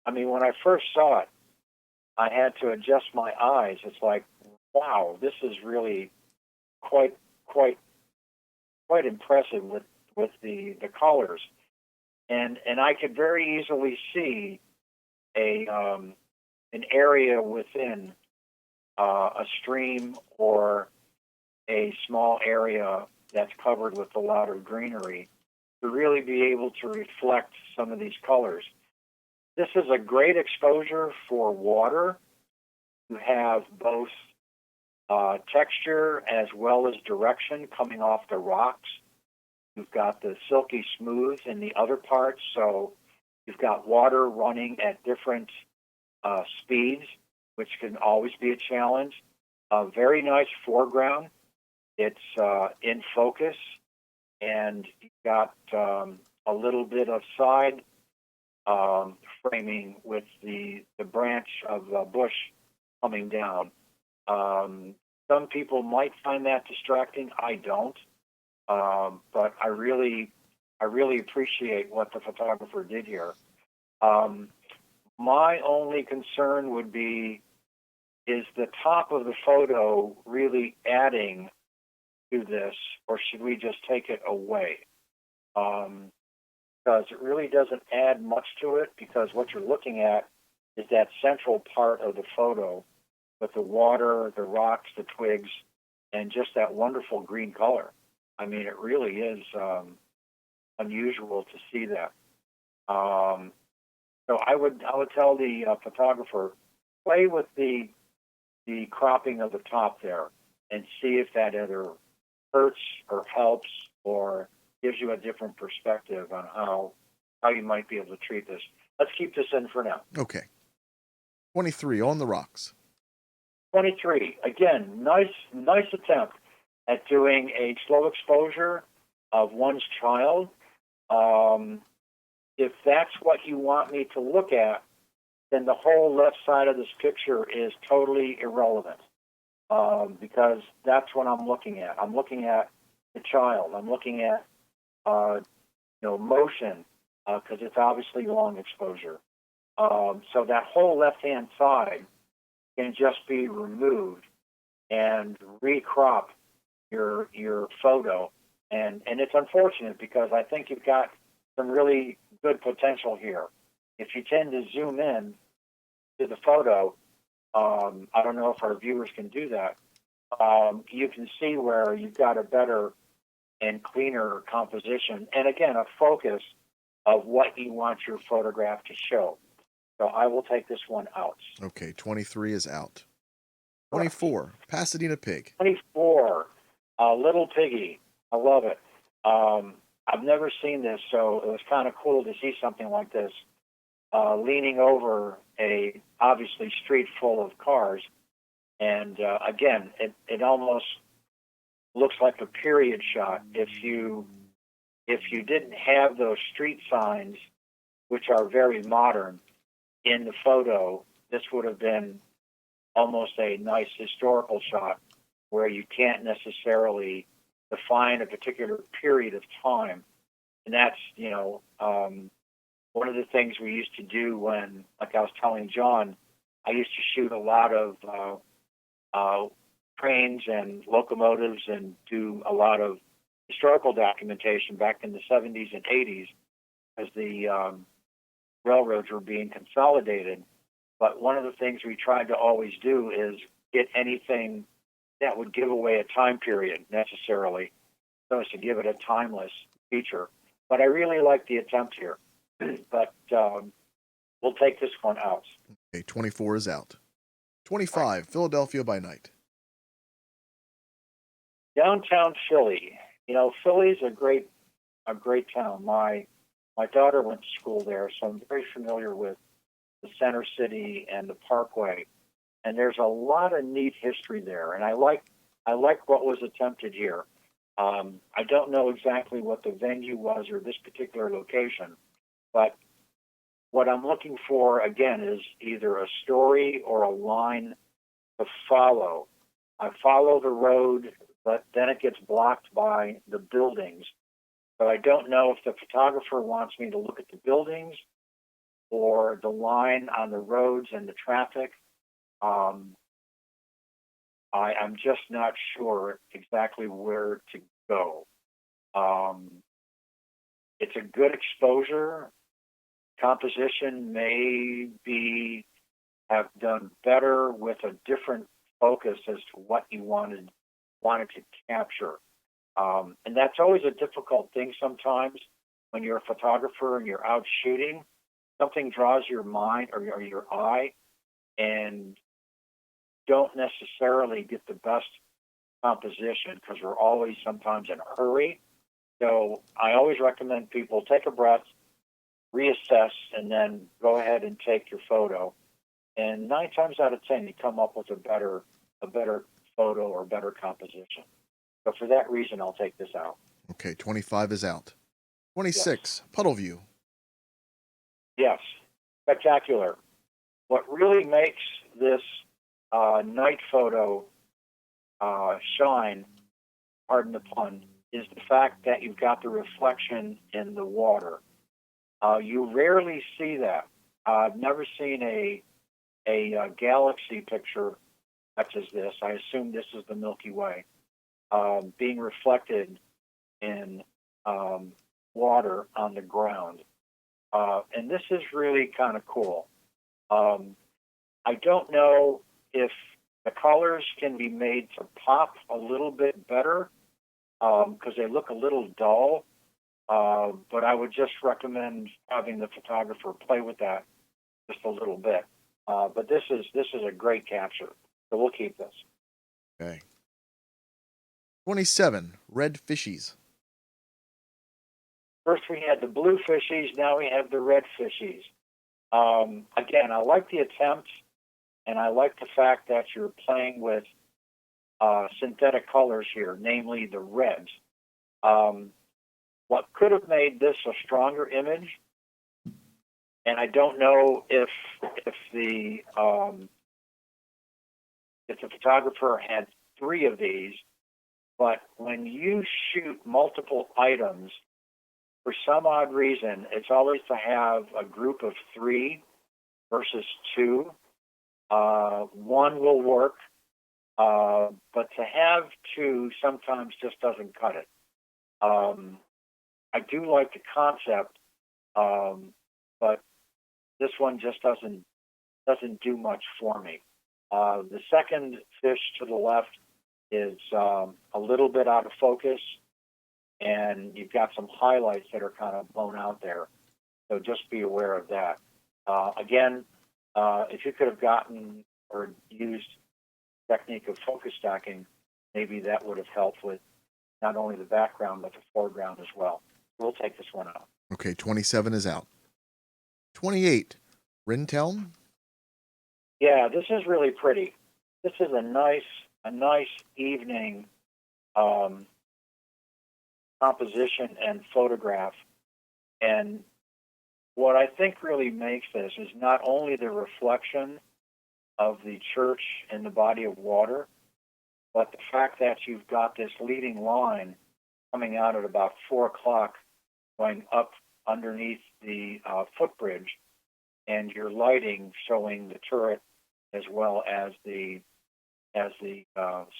when I first saw it, I had to adjust my eyes. It's like, wow, this is really quite impressive with the colors. And I could very easily see an area within a stream or a small area that's covered with a lot of greenery to really be able to reflect some of these colors. This is a great exposure for water. You have both texture as well as direction coming off the rocks. You've got the silky smooth in the other parts, so you've got water running at different speeds, which can always be a challenge. A very nice foreground. It's in focus, and you've got a little bit of side framing with the branch of the bush coming down. Some people might find that distracting. I don't, but I really appreciate what the photographer did here. My only concern would be, is the top of the photo really adding to this, or should we just take it away? Because it really doesn't add much to it, because what you're looking at is that central part of the photo with the water, the rocks, the twigs, and just that wonderful green color. I mean, it really is unusual to see that. So I would tell the photographer, play with the cropping of the top there and see if that either hurts or helps or gives you a different perspective on how you might be able to treat this. Let's keep this in for now. Okay. 23, On the Rocks. 23, again, nice attempt at doing a slow exposure of one's child. If that's what you want me to look at, then the whole left side of this picture is totally irrelevant, because that's what I'm looking at. I'm looking at the child. I'm looking at motion, because it's obviously long exposure. So that whole left-hand side can just be removed and recrop your photo. And it's unfortunate, because I think you've got some really good potential here. If you tend to zoom in to the photo, I don't know if our viewers can do that, you can see where you've got a better and cleaner composition, and again, a focus of what you want your photograph to show. So I will take this one out. Okay, 23 is out. 24, Pasadena Pig. 24, Little Piggy. I love it. I've never seen this, so it was kind of cool to see something like this, leaning over a obviously street full of cars. And again, it almost looks like a period shot. If you didn't have those street signs, which are very modern, in the photo, this would have been almost a nice historical shot where you can't necessarily define a particular period of time. And that's, one of the things we used to do when, like I was telling John, I used to shoot a lot of trains and locomotives and do a lot of historical documentation back in the 70s and 80s as the railroads were being consolidated. But one of the things we tried to always do is get anything that would give away a time period necessarily, so as to give it a timeless feature. But I really like the attempt here. But we'll take this one out. Okay, 24 is out. 25, Philadelphia by Night. Downtown Philly. Philly's a great town. My daughter went to school there, so I'm very familiar with the center city and the Parkway. And there's a lot of neat history there, and I like what was attempted here. I don't know exactly what the venue was or this particular location, but what I'm looking for, again, is either a story or a line to follow. I follow the road, but then it gets blocked by the buildings. So I don't know if the photographer wants me to look at the buildings or the line on the roads and the traffic. I'm just not sure exactly where to go. It's a good exposure. Composition may have done better with a different focus as to what you wanted to capture. And that's always a difficult thing sometimes when you're a photographer and you're out shooting. Something draws your mind or your eye, and don't necessarily get the best composition because we're always sometimes in a hurry. So I always recommend people take a breath, reassess, and then go ahead and take your photo. And 9 times out of 10, you come up with a better photo or better composition. So for that reason, I'll take this out. Okay, 25 is out. 26, puddle view. Yes, spectacular. What really makes this night photo shine, pardon the pun, is the fact that you've got the reflection in the water. You rarely see that. I've never seen a galaxy picture such as this. I assume this is the Milky Way being reflected in water on the ground. And this is really kind of cool. I don't know if the colors can be made to pop a little bit better because they look a little dull. But I would just recommend having the photographer play with that just a little bit. But this is a great capture, so we'll keep this. Okay. 27, red fishies. First we had the blue fishies, now we have the red fishies. Again, I like the attempt, and I like the fact that you're playing with synthetic colors here, namely the reds. What could have made this a stronger image, and I don't know if the photographer had 3 of these, but when you shoot multiple items, for some odd reason, it's always to have a group of 3 versus 2. 1 will work, but to have 2 sometimes just doesn't cut it. I do like the concept, but this one just doesn't do much for me. The second fish to the left is a little bit out of focus, and you've got some highlights that are kind of blown out there. So just be aware of that. Again, if you could have gotten or used technique of focus stacking, maybe that would have helped with not only the background but the foreground as well. We'll take this one out. Okay, 27 is out. 28, Rintelm. Yeah, this is really pretty. This is a nice evening composition and photograph. And what I think really makes this is not only the reflection of the church in the body of water, but the fact that you've got this leading line coming out at about 4 o'clock, going up underneath the footbridge, and your lighting showing the turret as well as the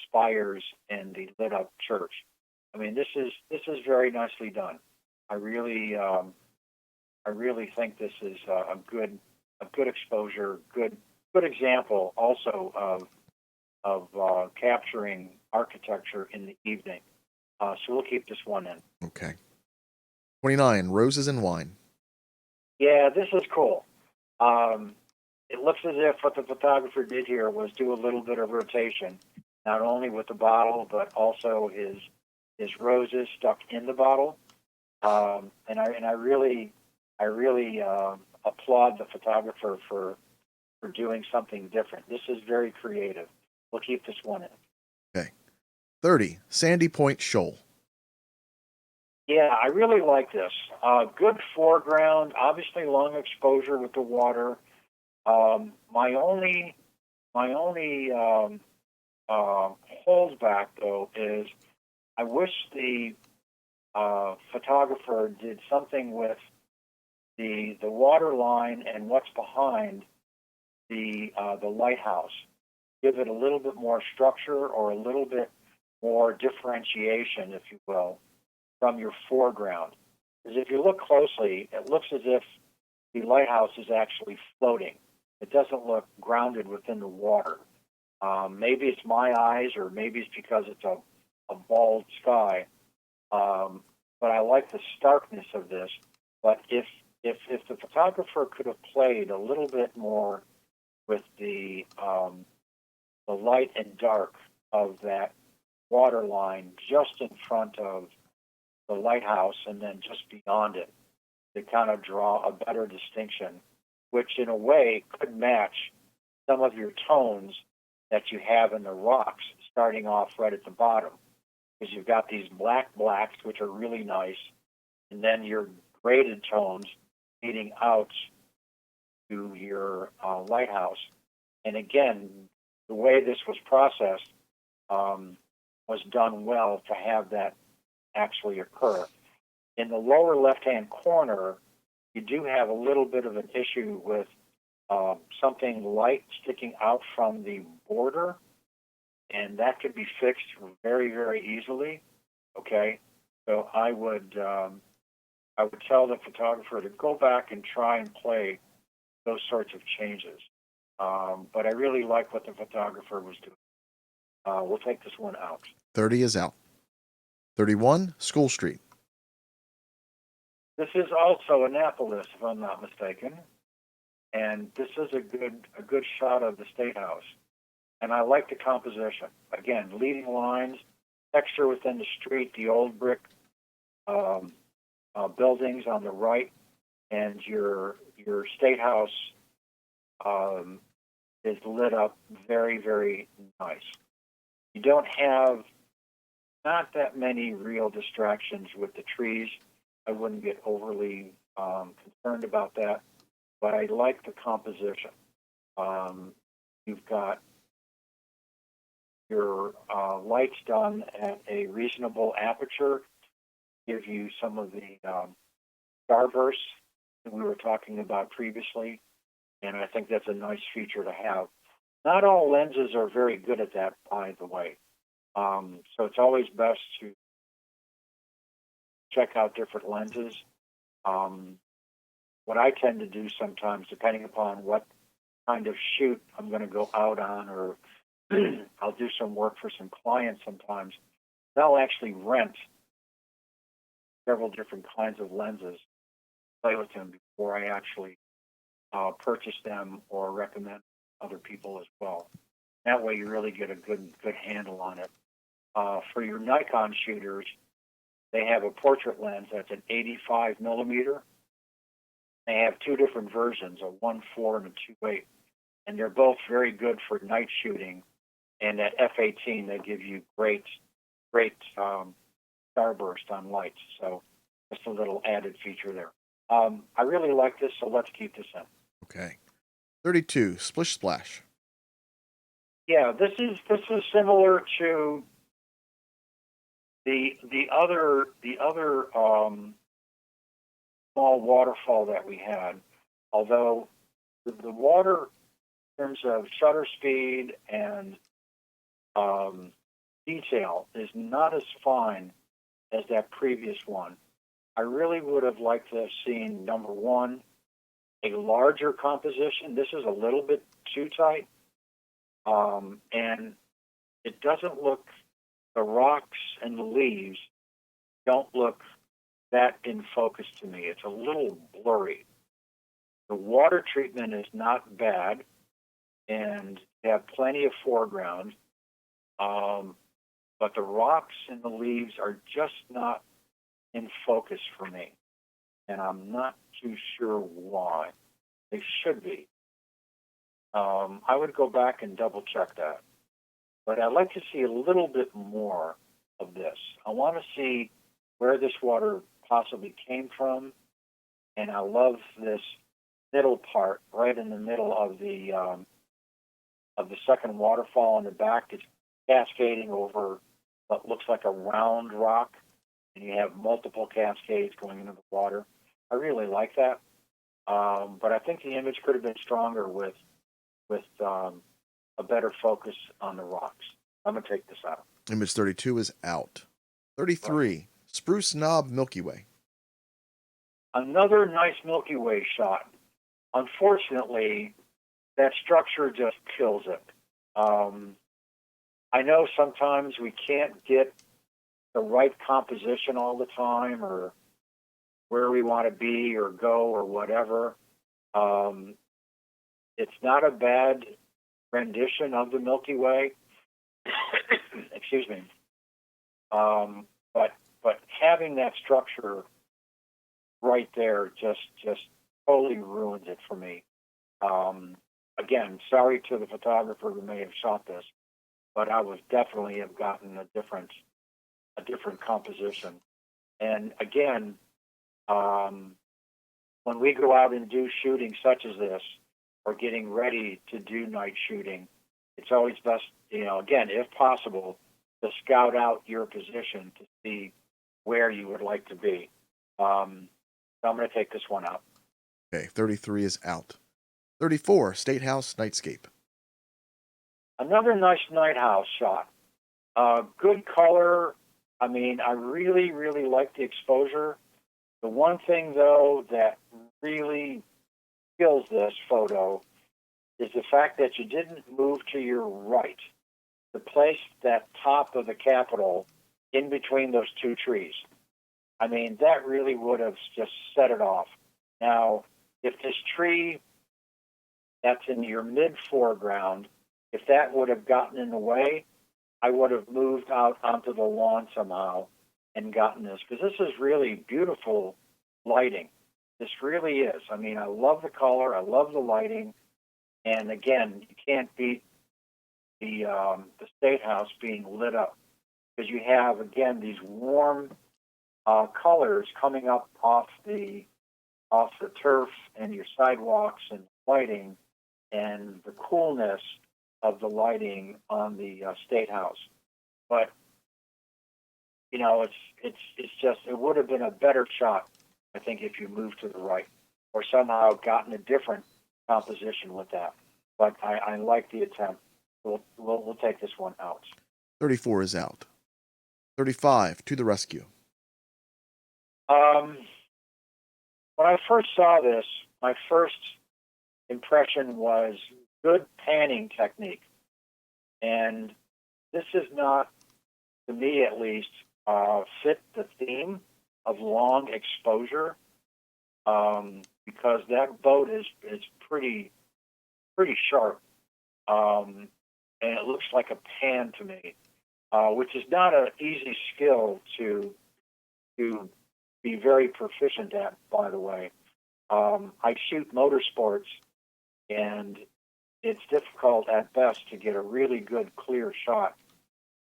spires and the lit up church. I mean, this is very nicely done. I really think this is a good exposure, good example also of capturing architecture in the evening. So we'll keep this one in. Okay. 29, roses and wine. Yeah, this is cool. It looks as if what the photographer did here was do a little bit of rotation, not only with the bottle, but also his roses stuck in the bottle. And I really applaud the photographer for doing something different. This is very creative. We'll keep this one in. Okay. 30, Sandy Point Shoal. Yeah, I really like this. Good foreground, obviously long exposure with the water. My only holdback though is I wish the photographer did something with the water line and what's behind the lighthouse. Give it a little bit more structure or a little bit more differentiation, if you will, from your foreground. Because if you look closely, it looks as if the lighthouse is actually floating. It doesn't look grounded within the water. Maybe it's my eyes, or maybe it's because it's a bald sky. But I like the starkness of this. But if the photographer could have played a little bit more with the light and dark of that water line just in front of the lighthouse and then just beyond it, to kind of draw a better distinction, which in a way could match some of your tones that you have in the rocks starting off right at the bottom, because you've got these blacks, which are really nice, and then your graded tones leading out to your lighthouse. And again, the way this was processed was done well to have that actually occur. In the lower left-hand corner, you do have a little bit of an issue with something light sticking out from the border, and that could be fixed very, very easily. Okay, so I would tell the photographer to go back and try and play those sorts of changes. But I really like what the photographer was doing. We'll take this one out. 30 is out. 31, School Street. This is also Annapolis, if I'm not mistaken, and this is a good shot of the State House. And I like the composition. Again, leading lines, texture within the street, the old brick buildings on the right, and your State House is lit up very, very nice. You don't have not that many real distractions with the trees. I wouldn't get overly concerned about that, but I like the composition. You've got your lights done at a reasonable aperture, give you some of the starbursts that we were talking about previously, and I think that's a nice feature to have. Not all lenses are very good at that, by the way. So it's always best to check out different lenses. What I tend to do sometimes, depending upon what kind of shoot I'm going to go out on, or I'll do some work for some clients sometimes, they'll actually rent several different kinds of lenses, play with them before I actually purchase them or recommend other people as well. That way you really get a good handle on it. For your Nikon shooters, they have a portrait lens that's an 85 millimeter. They have two different versions, a 1.4 and a 2.8, and they're both very good for night shooting. And at F18, they give you great starburst on lights. So just a little added feature there. I really like this, so let's keep this in. Okay. 32, Splish Splash. Yeah, this is similar to the other small waterfall that we had, although the water in terms of shutter speed and detail is not as fine as that previous one. I really would have liked to have seen, number one, a larger composition. This is a little bit too tight, and it doesn't look, the rocks and the leaves don't look that in focus to me. It's a little blurry. The water treatment is not bad, and you have plenty of foreground, but the rocks and the leaves are just not in focus for me, and I'm not too sure why. They should be. I would go back and double check that, but I'd like to see a little bit more of this. I want to see where this water possibly came from, and I love this middle part right in the middle of the second waterfall in the back. It's cascading over what looks like a round rock, and you have multiple cascades going into the water. I really like that, but I think the image could have been stronger with a better focus on the rocks. I'm going to take this out. Image 32 is out. 33, right. Spruce Knob Milky Way. Another nice Milky Way shot. Unfortunately, that structure just kills it. I know sometimes we can't get the right composition all the time, or where we want to be or go or whatever. It's not a bad rendition of the Milky Way. Excuse me. But having that structure right there just totally ruins it for me. Again, sorry to the photographer who may have shot this, but I was definitely have gotten a different composition. And again, when we go out and do shooting such as this, or getting ready to do night shooting, it's always best, again, if possible, to scout out your position to see where you would like to be. So I'm going to take this one out. Okay, 33 is out. 34, State House Nightscape. Another nice night house shot. Good color. I mean, I really, really like the exposure. The one thing, though, that really kills this photo is the fact that you didn't move to your right to place that top of the Capitol in between those two trees. I mean, that really would have just set it off. Now, if this tree that's in your mid foreground, if that would have gotten in the way, I would have moved out onto the lawn somehow and gotten this, because this is really beautiful lighting. This really is. I mean, I love the color. I love the lighting. And again, you can't beat the State House being lit up, because you have, again, these warm colors coming up off the turf and your sidewalks and lighting, and the coolness of the lighting on the State House. But it's just, it would have been a better shot, I think, if you moved to the right or somehow gotten a different composition with that. But I like the attempt. We'll take this one out. 34 is out. 35, To the Rescue. When I first saw this, my first impression was good panning technique. And this is not, to me at least, fit the theme of long exposure, because that boat is pretty sharp, and it looks like a pan to me, which is not an easy skill to be very proficient at, by the way. I shoot motorsports, and it's difficult at best to get a really good, clear shot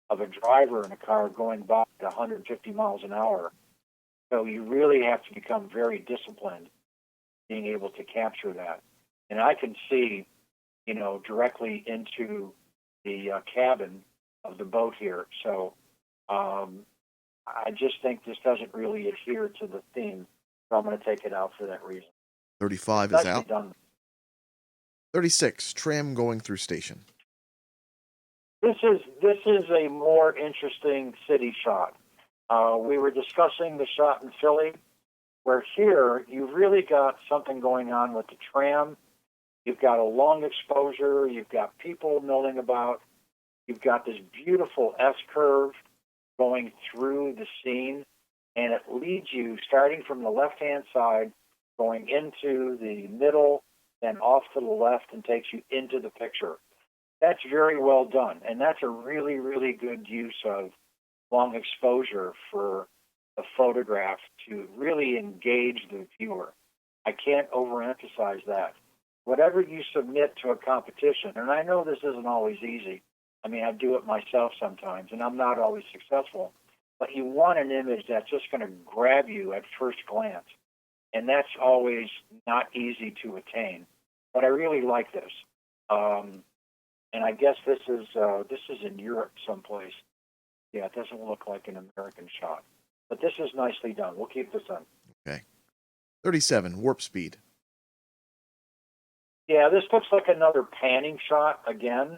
of a driver in a car going by at 150 miles an hour. So you really have to become very disciplined being able to capture that. And I can see, directly into the cabin of the boat here. So I just think this doesn't really adhere to the theme. So I'm going to take it out for that reason. 35 is Nicely out. done. 36, Tram Going Through Station. This is a more interesting city shot. We were discussing the shot in Philly, where here you've really got something going on with the tram. You've got a long exposure. You've got people milling about. You've got this beautiful S-curve going through the scene, and it leads you, starting from the left-hand side, going into the middle, then off to the left, and takes you into the picture. That's very well done, and that's a really, really good use of long exposure for a photograph to really engage the viewer. I can't overemphasize that. Whatever you submit to a competition, and I know this isn't always easy. I mean, I do it myself sometimes, and I'm not always successful. But you want an image that's just going to grab you at first glance, and that's always not easy to attain. But I really like this. And I guess this is in Europe someplace. Yeah, it doesn't look like an American shot. But this is nicely done. We'll keep this on. Okay. 37, Warp Speed. Yeah, this looks like another panning shot again,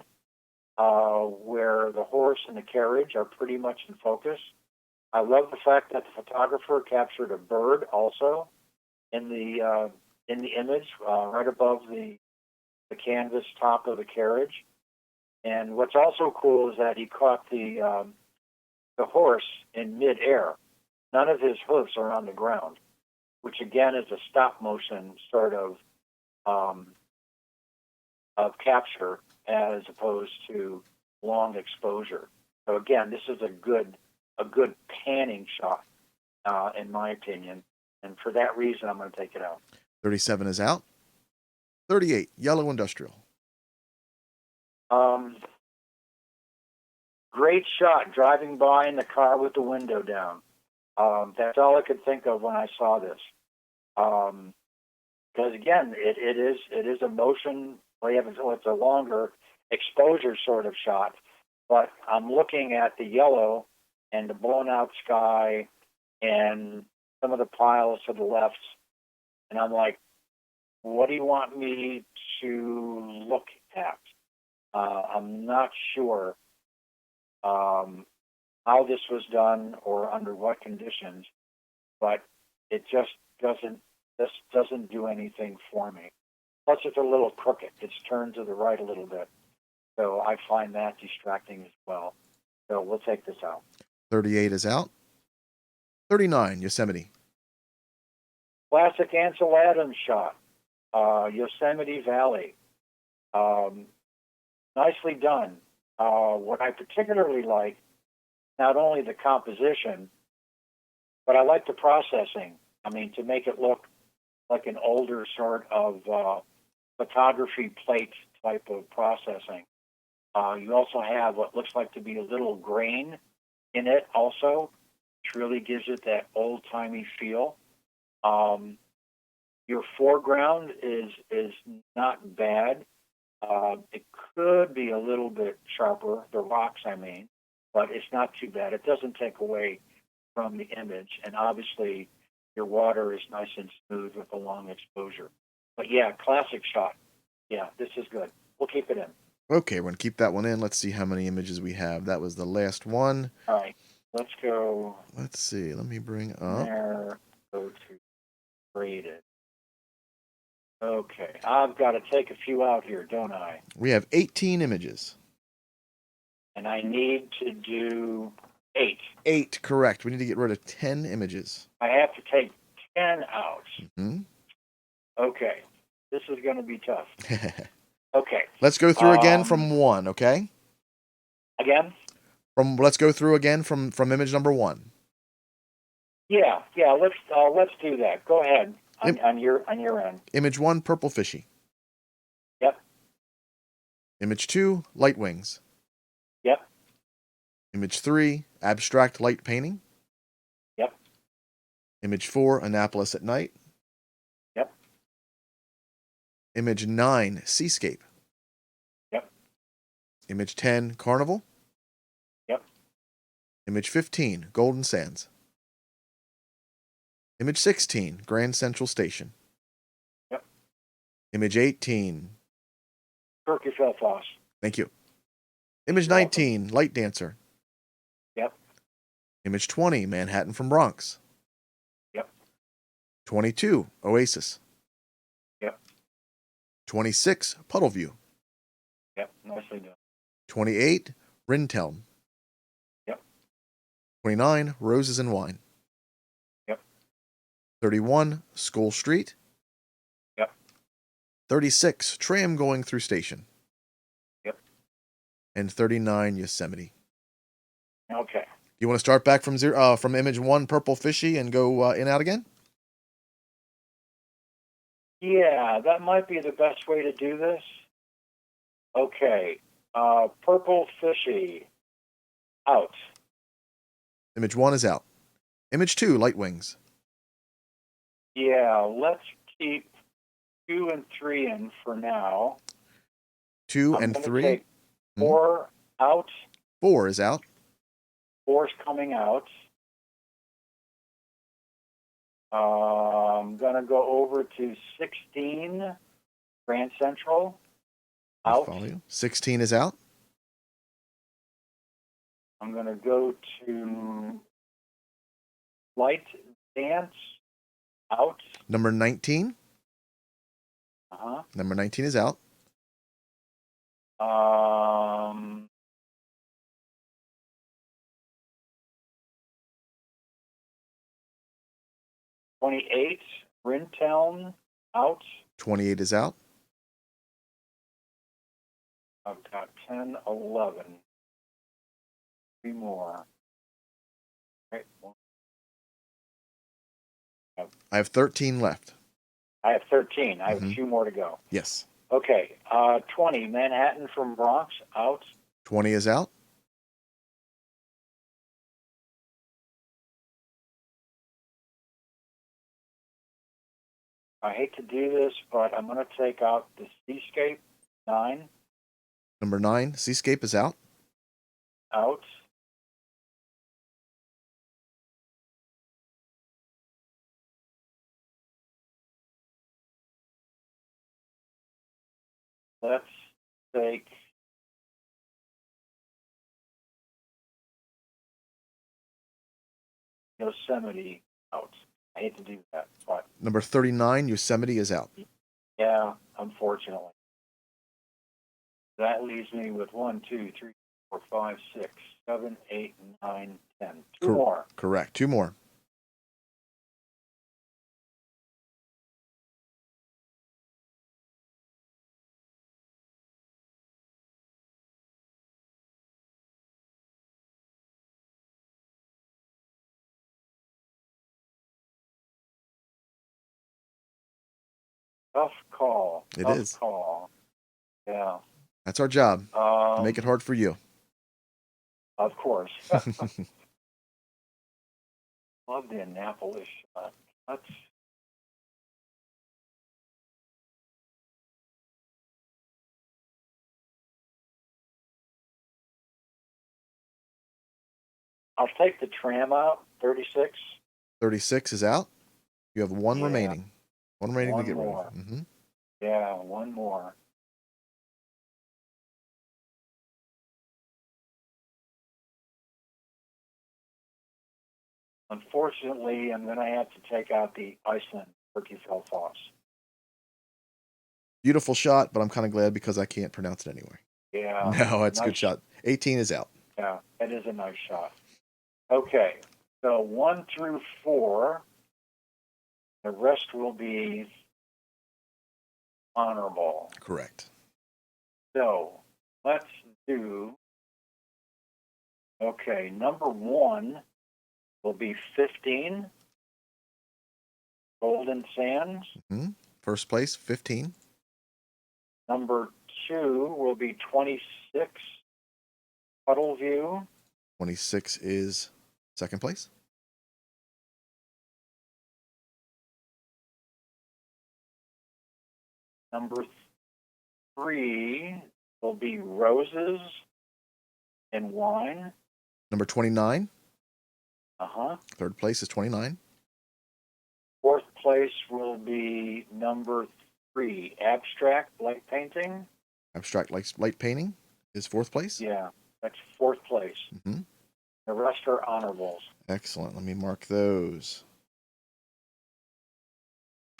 where the horse and the carriage are pretty much in focus. I love the fact that the photographer captured a bird also in the image, right above the canvas top of the carriage. And what's also cool is that he caught the horse in midair. None of his hoofs are on the ground, which again is a stop motion sort of capture as opposed to long exposure. So again, this is a good panning shot, in my opinion, and for that reason, I'm going to take it out. 37 is out. 38, Yellow Industrial. Great shot driving by in the car with the window down. That's all I could think of when I saw this. Because again, it is a motion. Well, it's a longer exposure sort of shot, but I'm looking at the yellow and the blown out sky and some of the piles to the left, and I'm like, what do you want me to look at? I'm not sure how this was done or under what conditions, but it just doesn't do anything for me. Plus, it's a little crooked. It's turned to the right a little bit, so I find that distracting as well. So we'll take this out. 38 is out. 39, Yosemite. Classic Ansel Adams shot, Yosemite Valley. Nicely done. What I particularly like, not only the composition, but I like the processing. I mean, to make it look like an older sort of photography plate type of processing. You also have what looks like to be a little grain in it also, which really gives it that old-timey feel. Your foreground is not bad. It could be a little bit sharper, the rocks I mean, but it's not too bad. It doesn't take away from the image, and obviously your water is nice and smooth with a long exposure. But yeah, classic shot. Yeah, this is good. We'll keep it in. Okay, we're going to keep that one in. Let's see how many images we have. That was the last one. All right, let's go. Let's see. Let me bring up. There, go to graded. Okay, I've got to take a few out here, don't I? We have 18 images. And I need to do 8. 8, correct. We need to get rid of 10 images. I have to take 10 out. Mm-hmm. Okay, this is going to be tough. Okay. Let's go through again from 1, okay? Again? Let's go through again from image number 1. Yeah. Let's do that. Go ahead on your end. Image 1, purple fishy. Yep. Image 2, light wings. Yep. Image 3, abstract light painting. Yep. Image 4, Annapolis at night. Yep. Image 9, seascape. Yep. Image 10, carnival. Yep. Image 15, golden sands. Image 16, Grand Central Station. Yep. Image 18. Turkey Falls. Thank you. Image 19, Light Dancer. Yep. Image 20, Manhattan from Bronx. Yep. 22, Oasis. Yep. 26, Puddle View. Yep. Nicely done. 28, Rinteln. Yep. 29, Roses and Wine. Yep. 31, School Street. Yep. 36, Tram going through station. Yep. And 39, Yosemite. Okay. You want to start back from from image 1, purple fishy, and go in out again? Yeah, that might be the best way to do this. Okay. Purple fishy. Out. Image 1 is out. Image 2, light wings. Yeah, let's keep 2 and 3 in for now. 2 I'm and gonna 3. Take 4 out. 4 is out. 4's coming out. I'm going to go over to 16, Grand Central. Out. Follow you. 16 is out. I'm going to go to Light Dance. Out. Number 19. Uh-huh. Number 19 is out. 28, Rinteln. Out. 28 is out. I've got 10, 11. 3 more. Right. I have 13 left. I have 13. I have a few more to go. Yes. Okay. 20, Manhattan from Bronx. Out. 20 is out. I hate to do this, but I'm going to take out the Seascape 9 Number 9, Seascape is out. out. Let's take Yosemite out. I hate to do that, but Number 39, Yosemite is out. yeah, unfortunately. That leaves me with 1, 2, 3, 4, 5, 6, 7, 8, 9, 10. Two more. Correct. 2 more. Tough call. It Tough is. call. Yeah. That's our job, to make it hard for you. Of course. Love the Annapolis shot. I'll take the tram out, 36. 36 is out. You have 1 Yeah. remaining. 1 remaining One to get more. rid of. Yeah, one more. Unfortunately, I'm going to have to take out the Iceland Turkey Felfoss. Beautiful shot, but I'm kind of glad because I can't pronounce it anyway. Yeah. No, it's a nice good shot. 18 is out. Yeah, it is a nice shot. Okay, so 1 through 4, the rest will be honorable. Correct. So let's do, okay, number 1 will be 15, Golden Sands. First place, 15. Number 2 will be 26, Puddle View. 26 is second place. Number 3 will be Roses and Wine. Number 29. Uh-huh. Third place is 29. 4th place will be number 3, Abstract Light Painting. Abstract light painting is 4th place. Yeah, that's 4th place. Mm-hmm. The rest are honorables. Excellent. Let me mark those.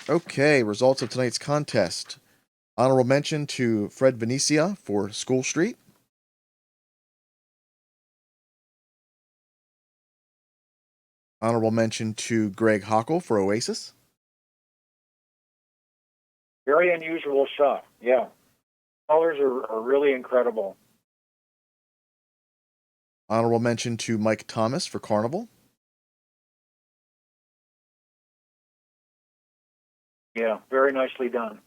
Okay, results of tonight's contest. Honorable mention to Fred Venecia for School Street. Honorable mention to Greg Hockel for Oasis. Very unusual shot. Yeah. Colors are really incredible. Honorable mention to Mike Thomas for Carnival. Yeah, very nicely done.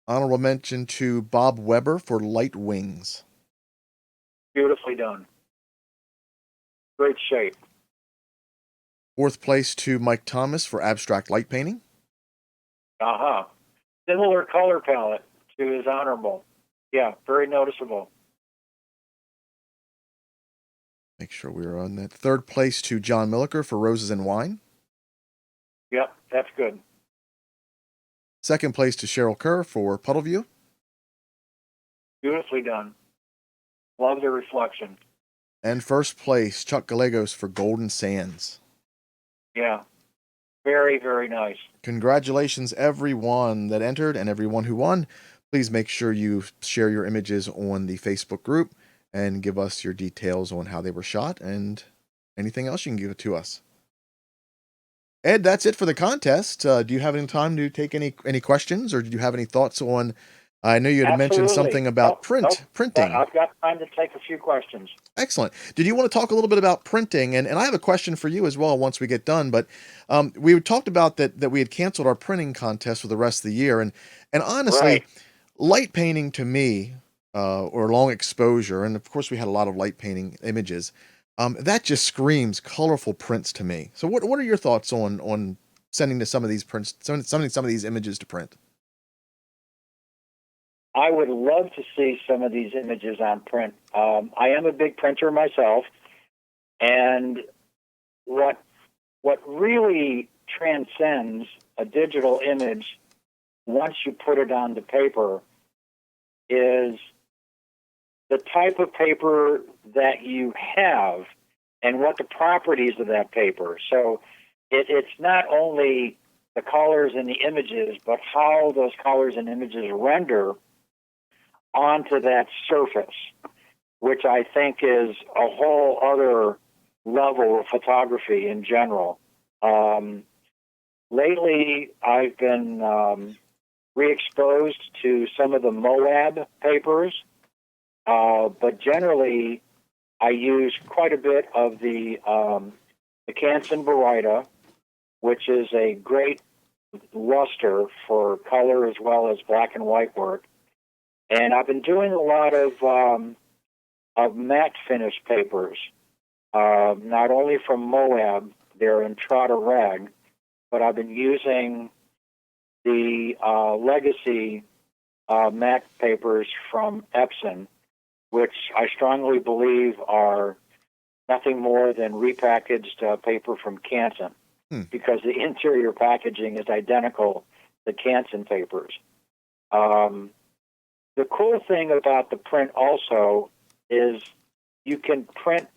Honorable mention to Bob Weber for Light Wings. Beautifully done. Great shape. 4th place to Mike Thomas for Abstract Light Painting. Uh-huh. Similar color palette to his honorable. Yeah, very noticeable. Make sure we're on that. 3rd place to John Milliker for Roses and Wine. Yep, that's good. 2nd place to Cheryl Kerr for Puddle View. Beautifully done. Love the reflection. And 1st place, Chuck Gallegos for Golden Sands. Yeah, very, very nice. Congratulations, everyone that entered and everyone who won. Please make sure you share your images on the Facebook group and give us your details on how they were shot and anything else you can give it to us. Ed, that's it for the contest. Do you have any time to take any questions, or did you have any thoughts on? I know you had mentioned Absolutely. something about printing. I've got time to take a few questions. Excellent. Did you want to talk a little bit about printing? And I have a question for you as well once we get done. But we talked about that we had canceled our printing contest for the rest of the year. And honestly, Right. light painting to me, or long exposure, and of course we had a lot of light painting images, that just screams colorful prints to me. So what are your thoughts on sending to some of these prints, sending some of these images to print? I would love to see some of these images on print. I am a big printer myself, and what really transcends a digital image once you put it on the paper is the type of paper that you have and what the properties of that paper. So it's not only the colors and the images, but how those colors and images render onto that surface, which I think is a whole other level of photography in general. Lately, I've been re-exposed to some of the Moab papers, but generally, I use quite a bit of the Canson Baryta, which is a great luster for color as well as black and white work. And I've been doing a lot of matte finish papers, not only from Moab, they're in Trotter Rag, but I've been using the legacy matte papers from Epson, which I strongly believe are nothing more than repackaged paper from Canson, because the interior packaging is identical to Canson papers. The cool thing about the print also is you can print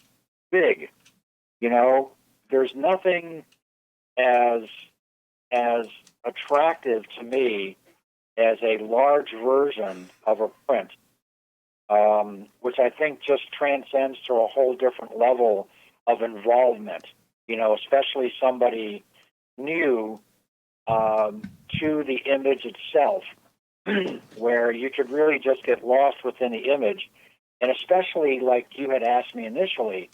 big. You know, there's nothing as attractive to me as a large version of a print, which I think just transcends to a whole different level of involvement, you know, especially somebody new to the image itself, where you could really just get lost within the image. And especially like you had asked me initially,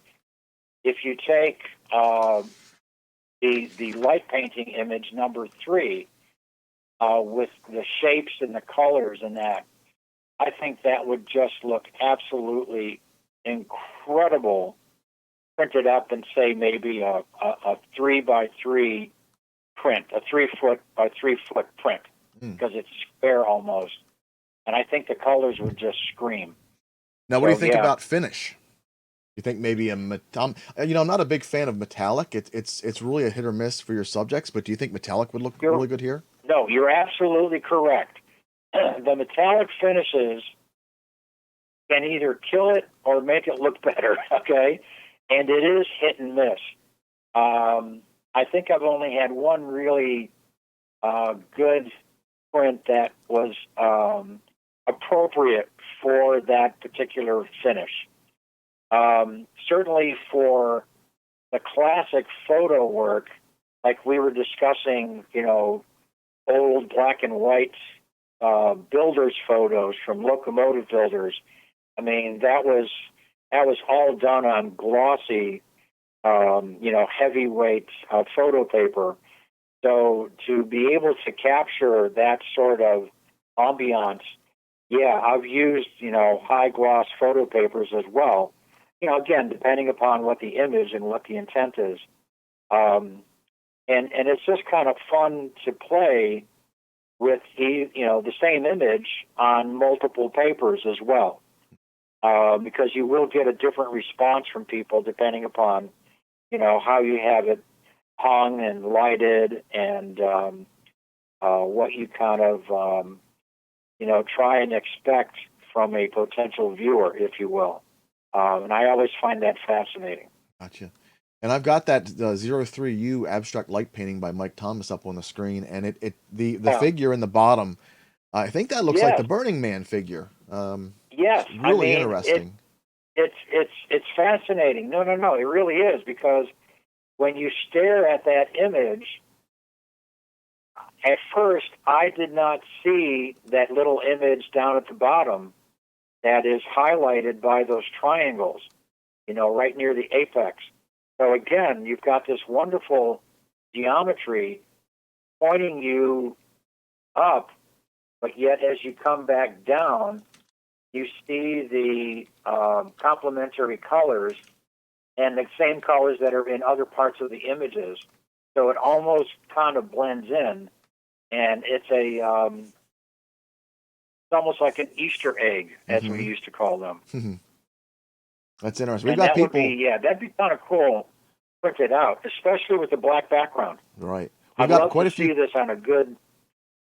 if you take the light painting image number 3 with the shapes and the colors and that, I think that would just look absolutely incredible printed up in, say, maybe a 3x3 print, a 3 foot by 3 foot print, because it's square almost. And I think the colors would just scream. Now, what do you think about finish? You think maybe I'm not a big fan of metallic. It's really a hit or miss for your subjects, but do you think metallic would look really good here? No, you're absolutely correct. The metallic finishes can either kill it or make it look better, okay? And it is hit and miss. I think I've only had one really good print that was appropriate for that particular finish. Certainly for the classic photo work, like we were discussing, you know, old black and white builders photos from locomotive builders. I mean, that was all done on glossy, heavyweight photo paper. So to be able to capture that sort of ambiance, yeah, I've used, high gloss photo papers as well. Again, depending upon what the image and what the intent is. And it's just kind of fun to play with the same image on multiple papers as well. Because you will get a different response from people depending upon, how you have it hung and lighted and what you kind of, try and expect from a potential viewer, if you will. And I always find that fascinating. Gotcha. And I've got that 03U abstract light painting by Mike Thomas up on the screen, and the figure in the bottom, I think that looks like the Burning Man figure. Yes, really interesting. It's fascinating. No, it really is, because when you stare at that image, at first I did not see that little image down at the bottom that is highlighted by those triangles, right near the apex. So again, you've got this wonderful geometry pointing you up, but yet as you come back down, you see the complementary colors and the same colors that are in other parts of the images. so it almost kind of blends in, and it's it's almost like an Easter egg, as we used to call them. That's interesting. We've And got that people. would be, that'd be kind of cool, printed out, especially with the black background. Right. We've I'd got love quite to a few. see this on a good,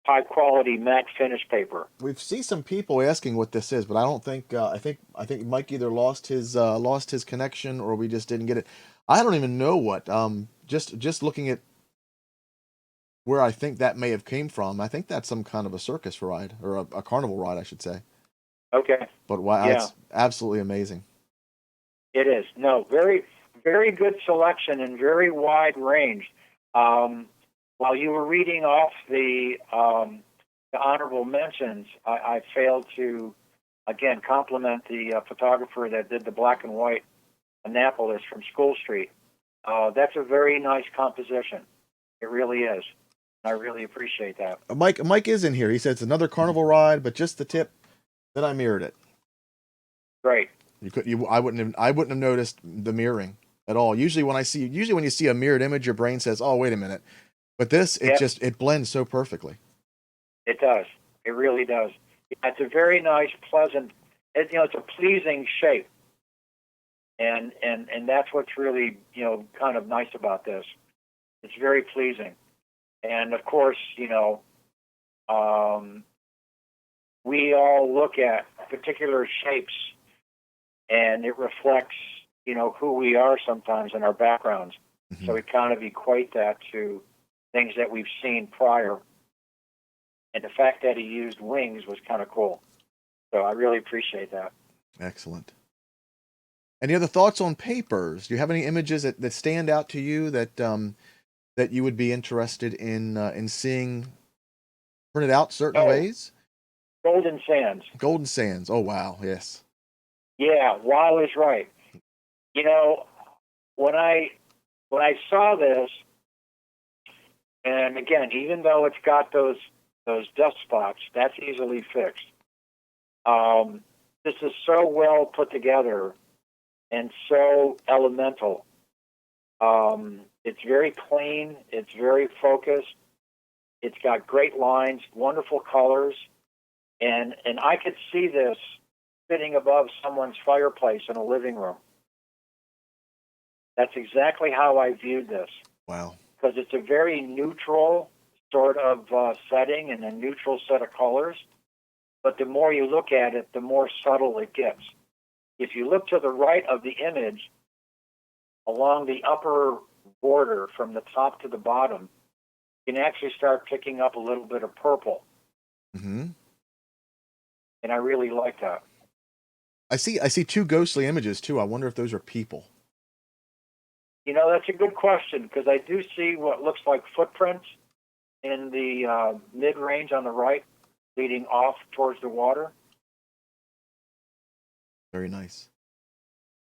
high quality matte finish paper. We've seen some people asking what this is, but I don't think. I think Mike either lost his connection or we just didn't get it. I don't even know what. Just looking at where I think that may have came from. I think that's some kind of a circus ride or a carnival ride, I should say. Okay. But wow, Yeah. it's absolutely amazing. It is. No, very, very good selection and very wide range. While you were reading off the honorable mentions, I failed to, again, compliment the photographer that did the black and white Annapolis from School Street. That's a very nice composition. It really is. I really appreciate that. Mike is in here. He said it's another carnival ride, but just the tip that I mirrored it. Great. I wouldn't have noticed the mirroring at all. Usually when you see a mirrored image, your brain says, "Oh, wait a minute." But this, it blends so perfectly. It does. It really does. It's a very nice, pleasant. It's a pleasing shape, and that's what's really kind of nice about this. It's very pleasing, and of course, we all look at particular shapes, and it reflects who we are sometimes in our backgrounds. Mm-hmm. So we kind of equate that to things that we've seen prior. And the fact that he used wings was kind of cool. So I really appreciate that. Excellent. Any other thoughts on papers? Do you have any images that stand out to you that you would be interested in seeing printed out certain ways? Golden Sands. Golden Sands. Oh, wow. Yes. Yeah, Wow is right. When I saw this, and again, even though it's got those dust spots, that's easily fixed. This is so well put together and so elemental. It's very clean. It's very focused. It's got great lines, wonderful colors, and I could see this sitting above someone's fireplace in a living room. That's exactly how I viewed this. Wow. Because it's a very neutral sort of setting and a neutral set of colors. But the more you look at it, the more subtle it gets. If you look to the right of the image, along the upper border from the top to the bottom, you can actually start picking up a little bit of purple. Mm-hmm. And I really like that. I see two ghostly images too. I wonder if those are people. That's a good question, because I do see what looks like footprints in the mid-range on the right, leading off towards the water. Very nice.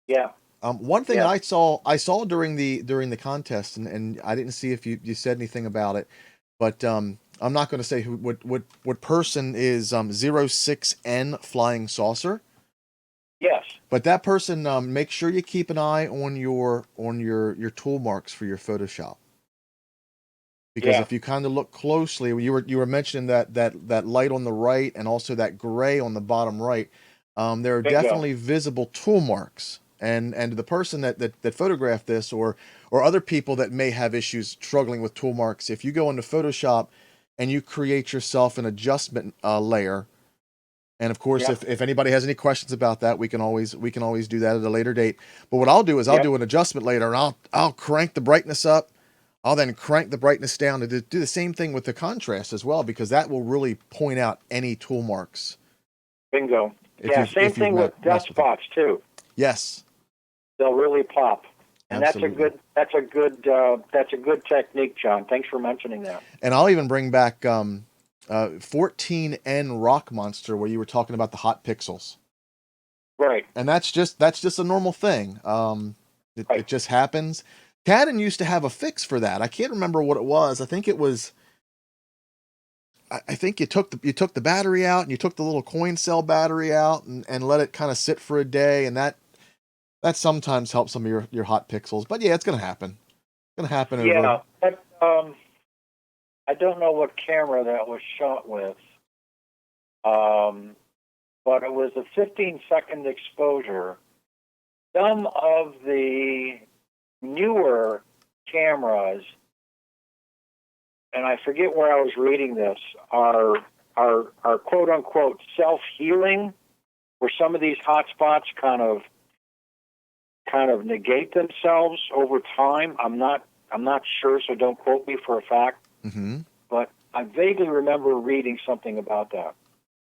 Yeah. One thing I saw during the contest, and I didn't see if you said anything about it, but I'm not going to say what person is 06N Flying Saucer. Yes. But that person, make sure you keep an eye on your tool marks for your Photoshop. Because if you kind of look closely, you were mentioning that light on the right and also that gray on the bottom right, there are definitely visible tool marks. And the person that photographed this or other people that may have issues struggling with tool marks, if you go into Photoshop and you create yourself an adjustment layer. And of course, if anybody has any questions about that, we can always do that at a later date. But what I'll do is I'll do an adjustment later, and I'll crank the brightness up. I'll then crank the brightness down to do the same thing with the contrast as well, because that will really point out any tool marks. Bingo. Same thing with dust spots too. Yes. They'll really pop. And Absolutely. that's a good technique, John. Thanks for mentioning that. And I'll even bring back 14N Rock Monster, where you were talking about the hot pixels. Right. And that's just a normal thing. It just happens. Canon used to have a fix for that. I can't remember what it was. I think it was. I think you took the battery out and you took the little coin cell battery out and let it kind of sit for a day, and that sometimes helps some of your hot pixels. But yeah, it's gonna happen. It's gonna happen over. Yeah, I don't know what camera that was shot with, but it was a 15-second exposure. Some of the newer cameras, and I forget where I was reading this, are quote unquote self-healing, where some of these hotspots kind of negate themselves over time. I'm not sure, so don't quote me for a fact. Mm-hmm. But I vaguely remember reading something about that.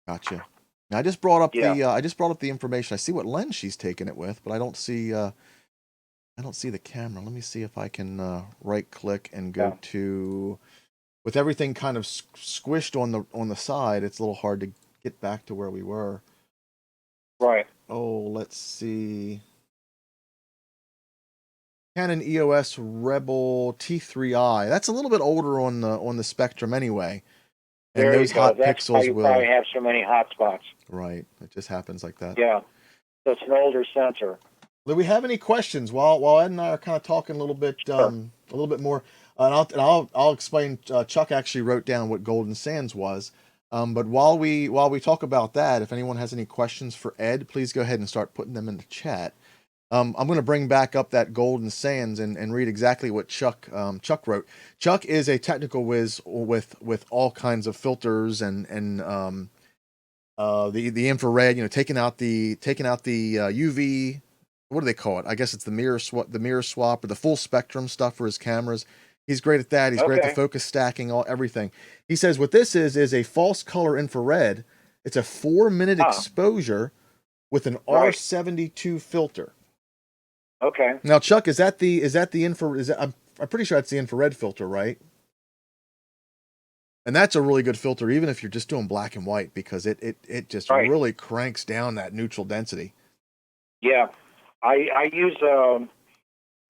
Gotcha. Now, I just brought up Yeah. the information. I see what lens she's taking it with, but I don't see the camera. Let me see if I can right click and go Yeah. to, with everything kind of squished on the side, it's a little hard to get back to where we were. Right. Oh, let's see. Canon EOS Rebel T3i. That's a little bit older on the spectrum anyway. And There you those go. hot That's why pixels you will, probably have so many hotspots. right. It just happens like that. Yeah. So it's an older sensor. Do we have any questions while Ed and I are kind of talking a little bit more? And I'll explain. Chuck actually wrote down what Golden Sands was. But while we talk about that, if anyone has any questions for Ed, please go ahead and start putting them in the chat. I'm going to bring back up that Golden Sands and read exactly what Chuck wrote. Chuck is a technical whiz with all kinds of filters and the infrared, taking out the UV. What do they call it? I guess it's the mirror swap or the full spectrum stuff for his cameras. He's great at that. He's great at the focus stacking, everything. He says what this is a false color infrared. It's a 4-minute exposure with an R72 filter. Okay. Now, Chuck, is that the infrared? I'm pretty sure that's the infrared filter, right? And that's a really good filter, even if you're just doing black and white, because it just really cranks down that neutral density. Yeah, I use a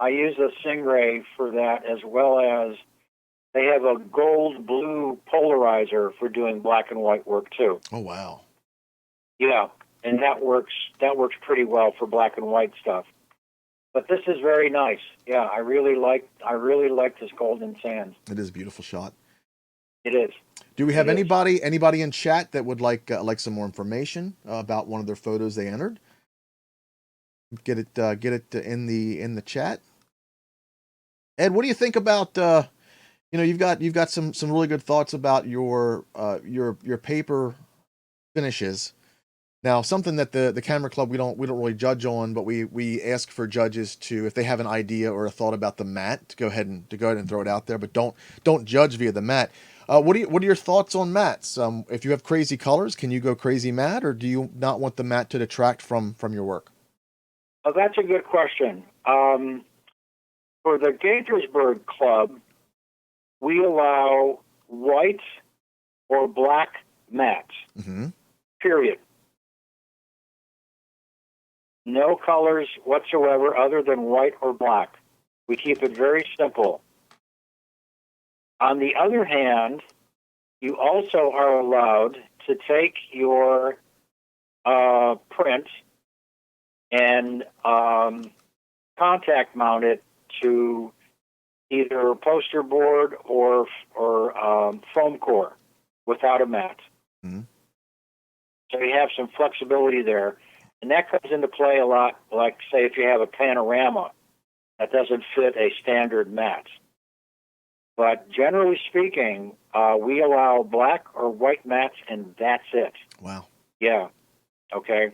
Stingray for that, as well as they have a gold blue polarizer for doing black and white work too. Oh wow. Yeah, and that works pretty well for black and white stuff. But this is very nice. Yeah, I really like this Golden Sands. It is a beautiful shot. It is. Do we have anybody in chat that would like some more information about one of their photos they entered? Get it in the chat. Ed, what do you think about you've got some really good thoughts about your paper finishes. Now, something that the camera club we don't really judge on, but we ask for judges to, if they have an idea or a thought about the mat, to go ahead and throw it out there, but don't judge via the mat. What are your thoughts on mats? If you have crazy colors, can you go crazy matte, or do you not want the mat to detract from your work? Oh, that's a good question. For the Gaithersburg Club, we allow white or black mats. Mm-hmm. Period. No colors whatsoever other than white or black. We keep it very simple. On the other hand, you also are allowed to take your print and contact mount it to either a poster board or foam core without a mat. Mm-hmm. So you have some flexibility there. And that comes into play a lot, like, say, if you have a panorama that doesn't fit a standard mat. But generally speaking, we allow black or white mats, and that's it. Wow. Yeah. Okay.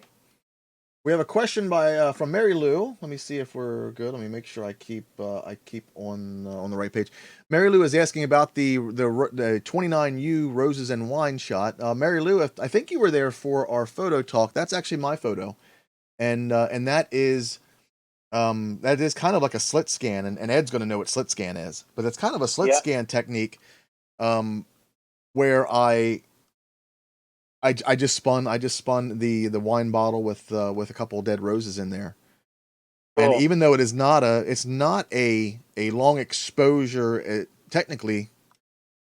We have a question from Mary Lou. Let me see if we're good. Let me make sure I keep on the right page. Mary Lou is asking about the 29U Roses and Wine shot. Mary Lou, I think you were there for our photo talk. That's actually my photo, and that is kind of like a slit scan, and Ed's going to know what slit scan is, but it's kind of a slit scan technique, where I just spun the wine bottle with a couple of dead roses in there. Cool. And even though it's not a long exposure technically,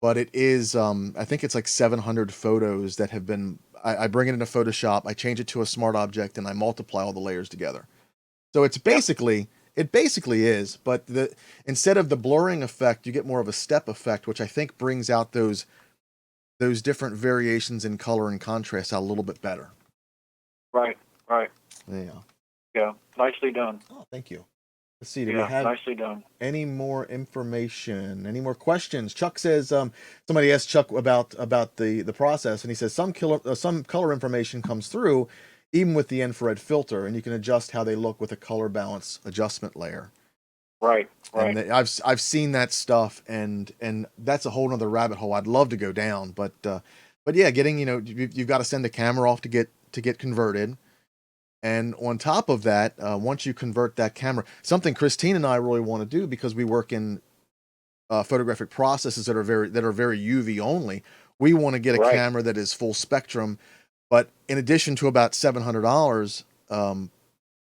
but it is I think it's like 700 photos that have been, I bring it into Photoshop, I change it to a smart object, and I multiply all the layers together. So it's basically It basically is, but instead of the blurring effect, you get more of a step effect, which I think brings out those different variations in color and contrast out a little bit better. Right. Yeah. Yeah. Nicely done. Oh, thank you. Let's see. Do we Yeah. have Nicely done. any more information? Any more questions? Chuck says, somebody asked Chuck about the process, and he says some color information comes through even with the infrared filter, and you can adjust how they look with a color balance adjustment layer. Right. And I've seen that stuff, and that's a whole nother rabbit hole I'd love to go down. But yeah, getting, you've got to send the camera off to get converted. And on top of that, once you convert that camera, something Christine and I really want to do, because we work in photographic processes that are very UV only. We want to get a camera that is full spectrum, but in addition to about $700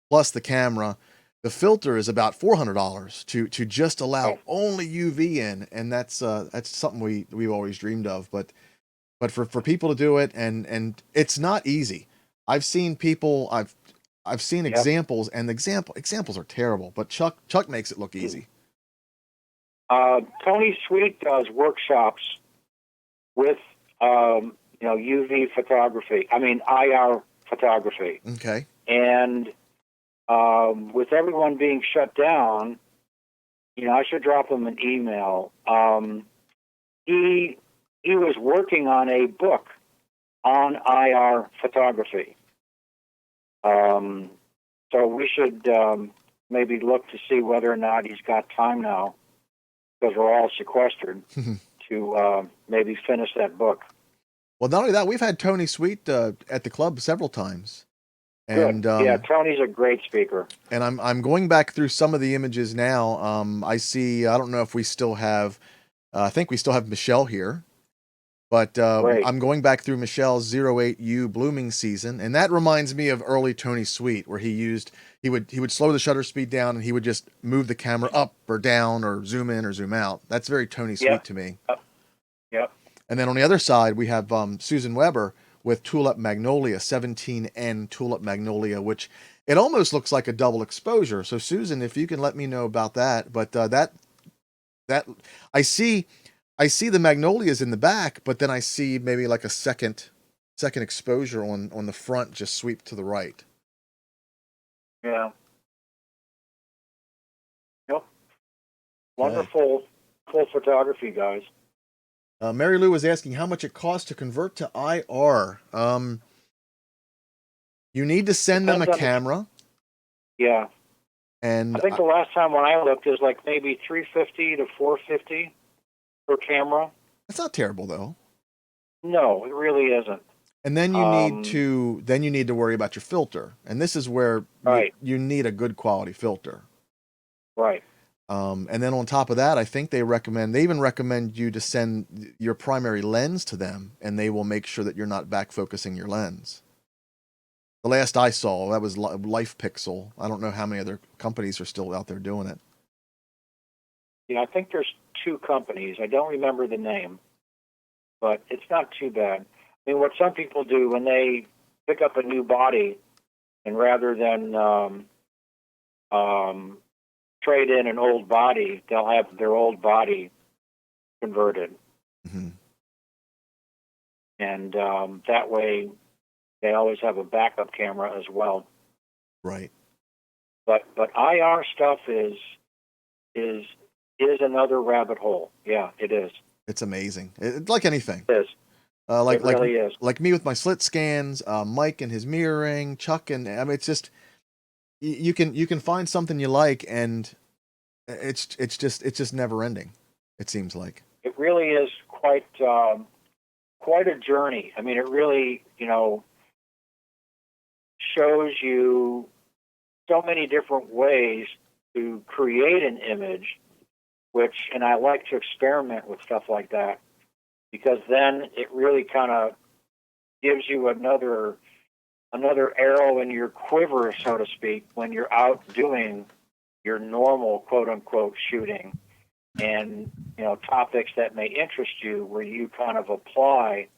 plus the camera, the filter is about $400 to just allow only UV in, and that's something we've always dreamed of. But for people to do it, and it's not easy. I've seen people. I've seen examples, and examples are terrible, but Chuck makes it look easy. Tony Sweet does workshops with UV photography. I mean IR photography. Okay. And with everyone being shut down, I should drop him an email. He was working on a book on IR photography. So we should maybe look to see whether or not he's got time now, because we're all sequestered, to maybe finish that book. Well, not only that, we've had Tony Sweet at the club several times. And yeah, Tony's a great speaker. And I'm going back through some of the images now. I see. I don't know if we still have. I think we still have Michelle here, but I'm going back through Michelle's 08U blooming season, and that reminds me of early Tony Sweet, where he would slow the shutter speed down, and he would just move the camera up or down or zoom in or zoom out. That's very Tony Sweet to me. Yep. And then on the other side, we have Susan Weber with Tulip Magnolia, 17N Tulip Magnolia, which it almost looks like a double exposure. So Susan, if you can let me know about that. But that I see the magnolias in the back, but then I see maybe like a second exposure on the front, just sweep to the right. Yeah. Yep. Wonderful full photography, guys. Mary Lou was asking how much it costs to convert to IR. You need to send them a camera. Yeah. And I think the last time when I looked, it was like maybe $350 to $450 per camera. That's not terrible, though. No, it really isn't. And then you need to worry about your filter, and this is where you need a good quality filter. Right. And then on top of that, I think they even recommend you to send your primary lens to them, and they will make sure that you're not back focusing your lens. The last I saw, that was Life Pixel. I don't know how many other companies are still out there doing it. Yeah, I think there's 2 companies. I don't remember the name, but it's not too bad. I mean, what some people do when they pick up a new body, and rather than trade in an old body, they'll have their old body converted. Mm-hmm. And that way they always have a backup camera as well. Right. But IR stuff is another rabbit hole. Yeah, it is. It's amazing. It's like anything. It is. It really is. Like me with my slit scans, Mike and his mirroring, Chuck, and I mean, it's just you can find something you like, and it's just never ending. It seems like it really is quite a journey. I mean, it really shows you so many different ways to create an image, and I like to experiment with stuff like that, because then it really kind of gives you another arrow in your quiver, so to speak, when you're out doing your normal quote unquote shooting, and topics that may interest you, where you kind of apply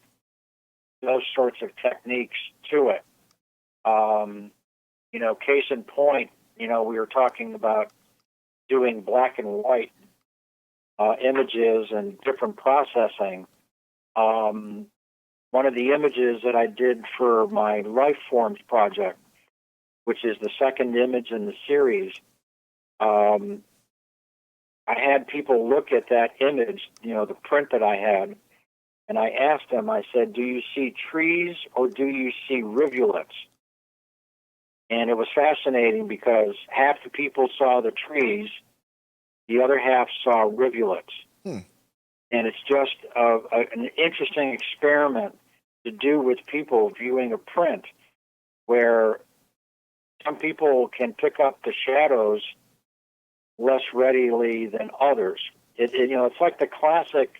those sorts of techniques to it. Case in point, we were talking about doing black and white images and different processing. One of the images that I did for my Life Forms project, which is the second image in the series, I had people look at that image, the print that I had, and I asked them, I said, do you see trees or do you see rivulets? And it was fascinating because half the people saw the trees, the other half saw rivulets. And it's just an interesting experiment to do with people viewing a print where some people can pick up the shadows less readily than others. It's like the classic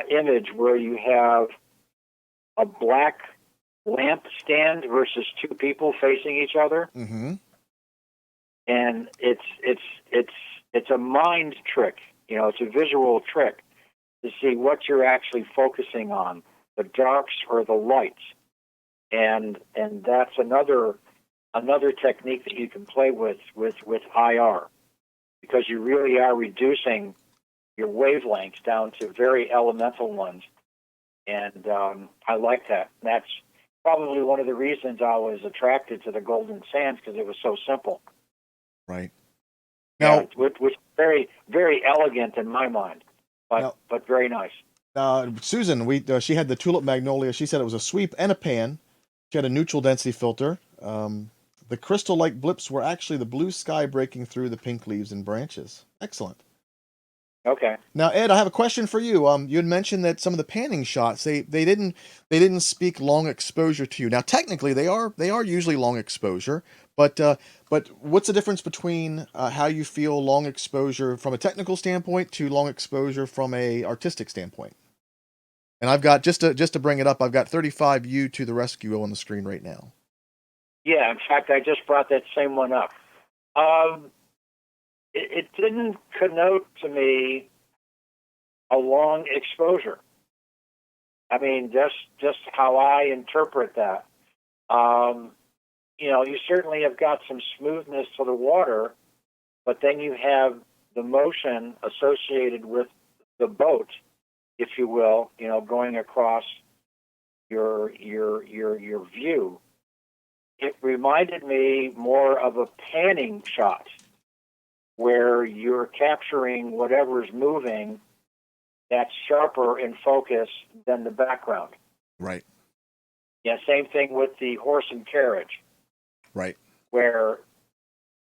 image where you have a black lamp stand versus two people facing each other. Mm-hmm. And it's a mind trick. It's a visual trick to see what you're actually focusing on, the darks or the lights. And that's another technique that you can play with IR, because you really are reducing your wavelengths down to very elemental ones. And I like that. That's probably one of the reasons I was attracted to the Golden Sands, because it was so simple. Right. Now, which very, very elegant in my mind, but very nice. Susan, she had the Tulip Magnolia. She said it was a sweep and a pan. She had a neutral density filter. The crystal-like blips were actually the blue sky breaking through the pink leaves and branches. Excellent. Okay. Now, Ed, I have a question for you. You had mentioned that some of the panning shots they didn't speak long exposure to you. Now, technically, they are usually long exposure, but what's the difference between how you feel long exposure from a technical standpoint to long exposure from a artistic standpoint? And I've got just to bring it up, I've got 35U to the rescue on the screen right now. Yeah, in fact, I just brought that same one up. It didn't connote to me a long exposure. I mean, just how I interpret that. You certainly have got some smoothness to the water, but then you have the motion associated with the boat, if you will, going across your view. It reminded me more of a panning shot, where you're capturing whatever's moving that's sharper in focus than the background. Right. Yeah, same thing with the horse and carriage. Right. Where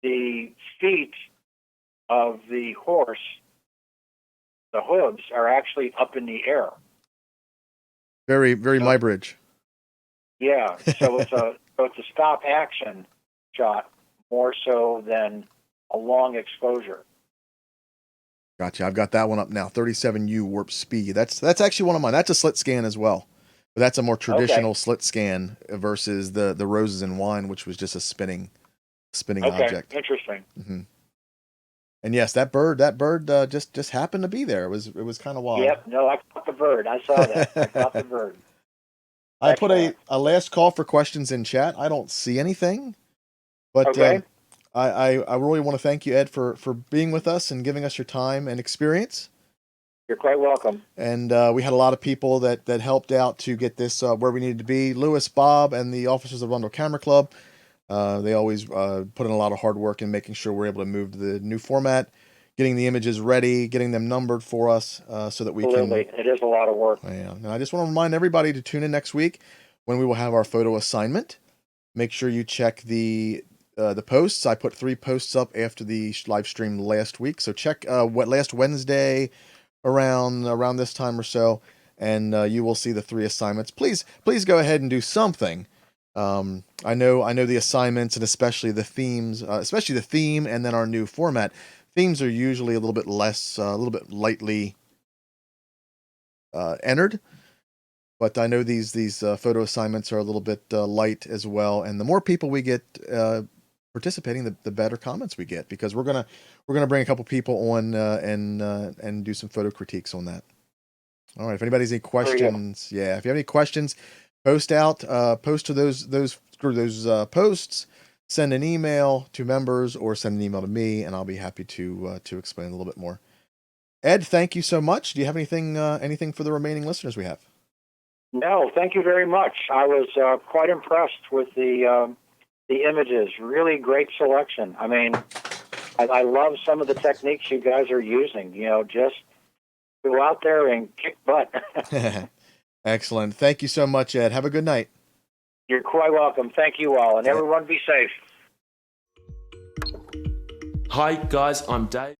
the feet of the horse, the hooves, are actually up in the air. Very, very Muybridge. Yeah, so it's a stop action shot more so than a long exposure. Gotcha. I've got that one up now. 37U warp speed. That's actually one of mine. That's a slit scan as well, but that's a more traditional slit scan versus the Roses and Wine, which was just a spinning object. Interesting. Mm-hmm. And yes, that bird just happened to be there. It was kind of wild. Yep. No, I caught the bird. I saw that. I caught the bird. I put a last call for questions in chat. I don't see anything, but I really want to thank you, Ed, for being with us and giving us your time and experience. You're quite welcome. And we had a lot of people that helped out to get this where we needed to be. Lewis, Bob, and the officers of Rundle Camera Club. They always put in a lot of hard work in making sure we're able to move to the new format, getting the images ready, getting them numbered for us so that we Absolutely. can... It is a lot of work. Yeah. And I just want to remind everybody to tune in next week when we will have our photo assignment. Make sure you check the posts. I put 3 posts up after the live stream last week. So check last Wednesday around this time or so, and you will see the 3 assignments. Please go ahead and do something. I know the assignments, and especially the themes, especially the theme and then our new format. Themes are usually a little bit less, a little bit lightly entered, but I know these photo assignments are a little bit light as well. And the more people we get participating, the better comments we get, because we're gonna bring a couple people on and do some photo critiques on that. All right. If anybody has any questions, if you have any questions, post to those posts. send an email to members or send an email to me, and I'll be happy to explain a little bit more. Ed, thank you so much. Do you have anything for the remaining listeners we have? No, thank you very much. I was quite impressed with the images. Really great selection. I mean, I love some of the techniques you guys are using. Just go out there and kick butt. Excellent. Thank you so much, Ed. Have a good night. You're quite welcome. Thank you all, and everyone be safe. Hi guys, I'm Dave.